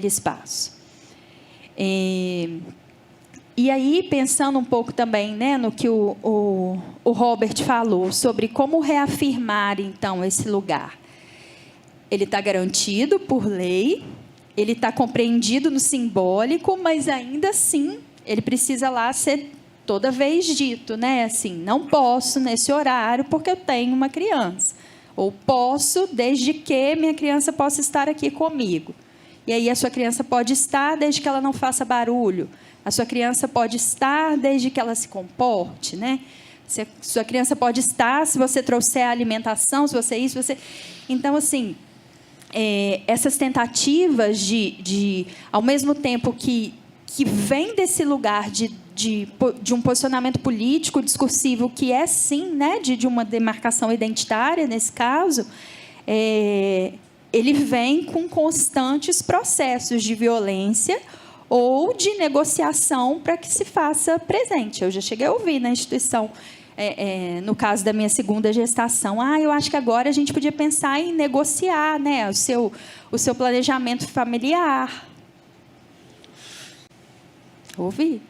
espaço. E aí, pensando um pouco também, né, no que o Robert falou sobre como reafirmar, então, esse lugar. Ele está garantido por lei, ele está compreendido no simbólico, mas, ainda assim, ele precisa lá ser toda vez dito, né? Assim, não posso nesse horário porque eu tenho uma criança. Ou posso desde que minha criança possa estar aqui comigo. E aí a sua criança pode estar desde que ela não faça barulho. A sua criança pode estar desde que ela se comporte, né? Sua criança pode estar se você trouxer a alimentação, se você isso, você... Então, assim, essas tentativas de ao mesmo tempo que vem desse lugar de um posicionamento político, discursivo, que é, sim, né, de uma demarcação identitária, nesse caso, ele vem com constantes processos de violência ou de negociação para que se faça presente. Eu já cheguei a ouvir na instituição, no caso da minha 2ª gestação, eu acho que agora a gente podia pensar em negociar, né, o seu planejamento familiar. Ouvi.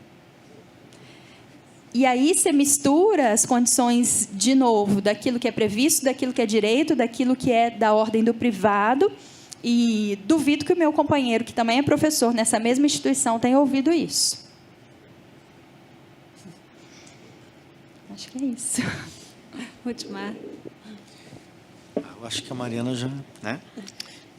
E aí você mistura as condições, de novo, daquilo que é previsto, daquilo que é direito, daquilo que é da ordem do privado, e duvido que o meu companheiro, que também é professor nessa mesma instituição, tenha ouvido isso. Acho que é isso. Rudimar. Eu acho que a Mariana já, né?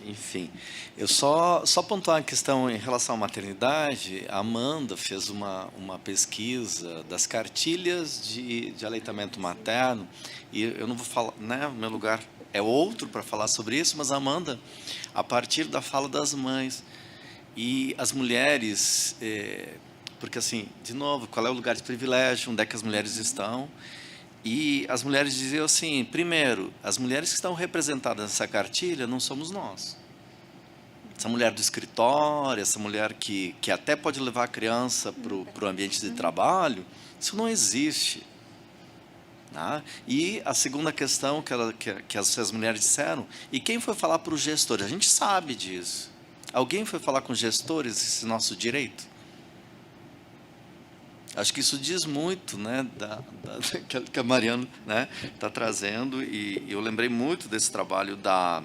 Enfim, eu só pontuar a questão em relação à maternidade. A Amanda fez uma pesquisa das cartilhas de aleitamento materno, e eu não vou falar, né, o meu lugar é outro para falar sobre isso, mas a Amanda, a partir da fala das mães e as mulheres, porque assim, de novo, qual é o lugar de privilégio, onde é que as mulheres estão? E as mulheres diziam assim, primeiro, as mulheres que estão representadas nessa cartilha não somos nós. Essa mulher do escritório, essa mulher que até pode levar a criança para o ambiente de trabalho, isso não existe. Tá? E a segunda questão que as mulheres disseram, e quem foi falar para os gestores? A gente sabe disso. Alguém foi falar com os gestores esse nosso direito? Acho que isso diz muito, né, que a Mariana, né, está trazendo, e eu lembrei muito desse trabalho da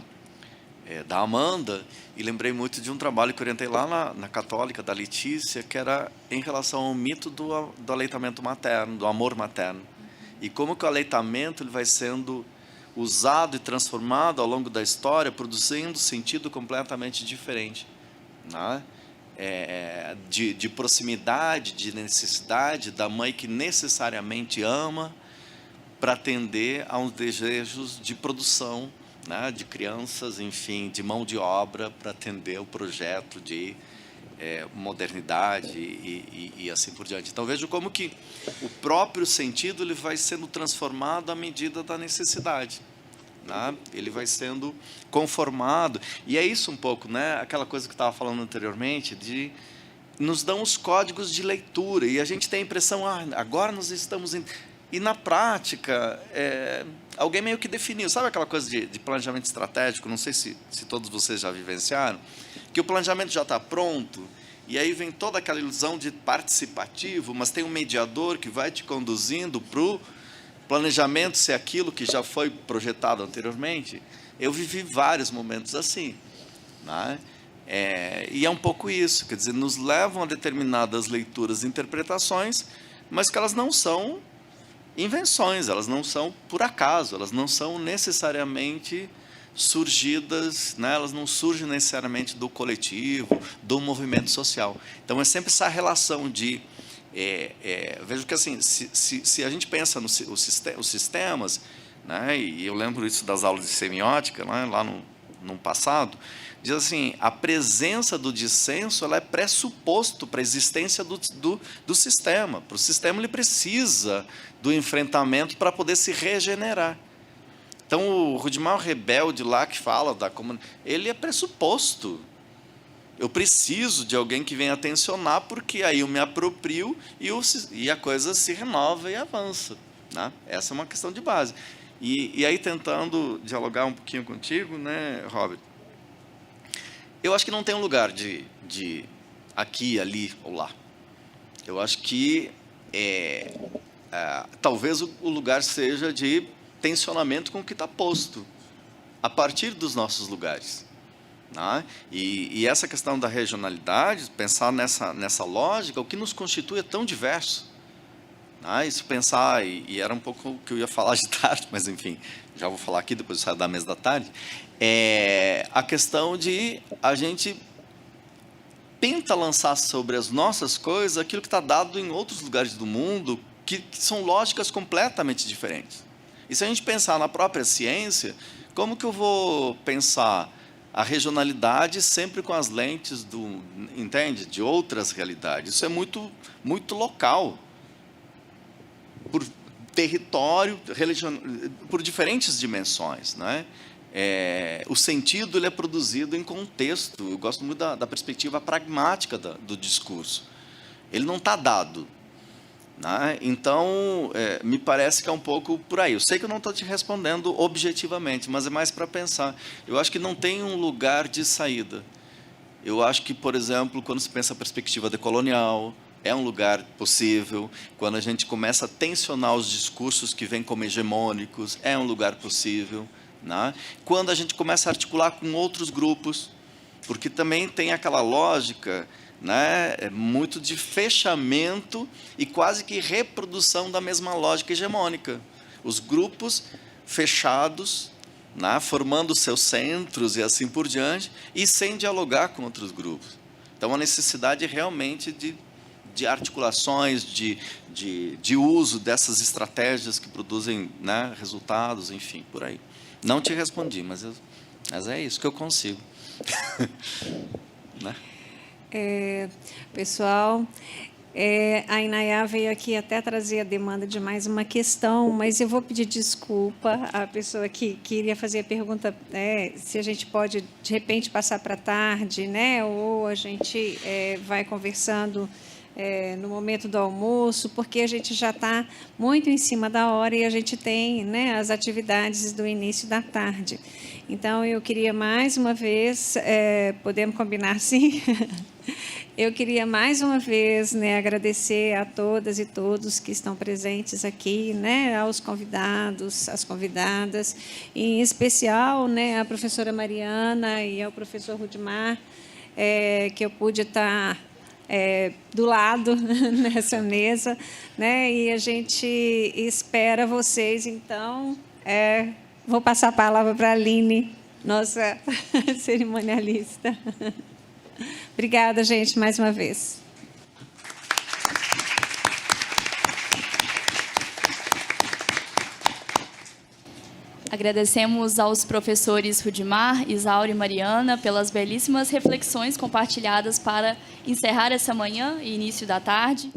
Amanda, e lembrei muito de um trabalho que eu orientei lá na Católica, da Letícia, que era em relação ao mito do aleitamento materno, do amor materno, e como que o aleitamento ele vai sendo usado e transformado ao longo da história, produzindo sentido completamente diferente, né? De proximidade, de necessidade da mãe que necessariamente ama para atender a uns desejos de produção, né, de crianças, enfim, de mão de obra para atender o projeto de modernidade e assim por diante. Então, vejo como que o próprio sentido ele vai sendo transformado à medida da necessidade. Né? Ele vai sendo conformado, e é isso um pouco, né? Aquela coisa que eu estava falando anteriormente, de nos dão os códigos de leitura, e a gente tem a impressão, agora nós estamos e na prática, alguém meio que definiu, sabe aquela coisa de planejamento estratégico, não sei se todos vocês já vivenciaram, que o planejamento já está pronto, e aí vem toda aquela ilusão de participativo, mas tem um mediador que vai te conduzindo para o planejamento ser aquilo que já foi projetado anteriormente. Eu vivi vários momentos assim, né? E é um pouco isso, quer dizer, nos levam a determinadas leituras e interpretações, mas que elas não são invenções, elas não são por acaso, elas não são necessariamente surgidas, né? Elas não surgem necessariamente do coletivo, do movimento social. Então, é sempre essa relação de vejo que assim, se a gente pensa os sistemas, né, e eu lembro isso das aulas de semiótica, né, lá no passado, diz assim, a presença do dissenso ela é pressuposto para a existência do sistema. Para o sistema ele precisa do enfrentamento para poder se regenerar. Então o Rudimar Rebelde lá que fala da comunidade, ele é pressuposto. Eu preciso de alguém que venha tensionar, porque aí eu me aproprio e a coisa se renova e avança. Né? Essa é uma questão de base. E aí, tentando dialogar um pouquinho contigo, né, Robert? Eu acho que não tem um lugar de aqui, ali ou lá. Eu acho que talvez o lugar seja de tensionamento com o que está posto, a partir dos nossos lugares. Né? E essa questão da regionalidade, pensar nessa lógica, o que nos constitui é tão diverso. Né? Isso pensar, e era um pouco o que eu ia falar de tarde, mas enfim, já vou falar aqui, depois eu saio da mesa da tarde, a questão de a gente tenta lançar sobre as nossas coisas aquilo que está dado em outros lugares do mundo, que são lógicas completamente diferentes. E se a gente pensar na própria ciência, como que eu vou pensar a regionalidade sempre com as lentes entende? De outras realidades? Isso é muito, muito local, por território, por diferentes dimensões, né? O sentido ele é produzido em contexto. Eu gosto muito da perspectiva pragmática do discurso. Ele não está dado. Né? Então, me parece que é um pouco por aí. Eu sei que eu não estou te respondendo objetivamente, mas é mais para pensar. Eu acho que não tem um lugar de saída. Eu acho que, por exemplo, quando se pensa a perspectiva decolonial, é um lugar possível. Quando a gente começa a tensionar os discursos que vêm como hegemônicos, é um lugar possível. Né? Quando a gente começa a articular com outros grupos, porque também tem aquela lógica, né, muito de fechamento e quase que reprodução da mesma lógica hegemônica. Os grupos fechados, né, formando seus centros e assim por diante, e sem dialogar com outros grupos. Então, a necessidade realmente de articulações, de uso dessas estratégias que produzem, né, resultados, enfim, por aí. Não te respondi, mas é isso que eu consigo. Né? Pessoal, a Inayá veio aqui até trazer a demanda de mais uma questão, mas eu vou pedir desculpa à pessoa que queria fazer a pergunta, se a gente pode, de repente, passar para a tarde, né? Ou a gente vai conversando no momento do almoço, porque a gente já está muito em cima da hora e a gente tem, né, as atividades do início da tarde. Então, eu queria mais uma vez, podemos combinar, sim? Eu queria mais uma vez, né, agradecer a todas e todos que estão presentes aqui, né, aos convidados, às convidadas, e, em especial, né, à professora Mariana e ao professor Rudimar, que eu pude estar do lado nessa mesa, né, e a gente espera vocês. Então, vou passar a palavra para a Aline, nossa cerimonialista. Obrigada, gente, mais uma vez. Agradecemos aos professores Rudimar, Isaura e Mariana pelas belíssimas reflexões compartilhadas para encerrar essa manhã e início da tarde.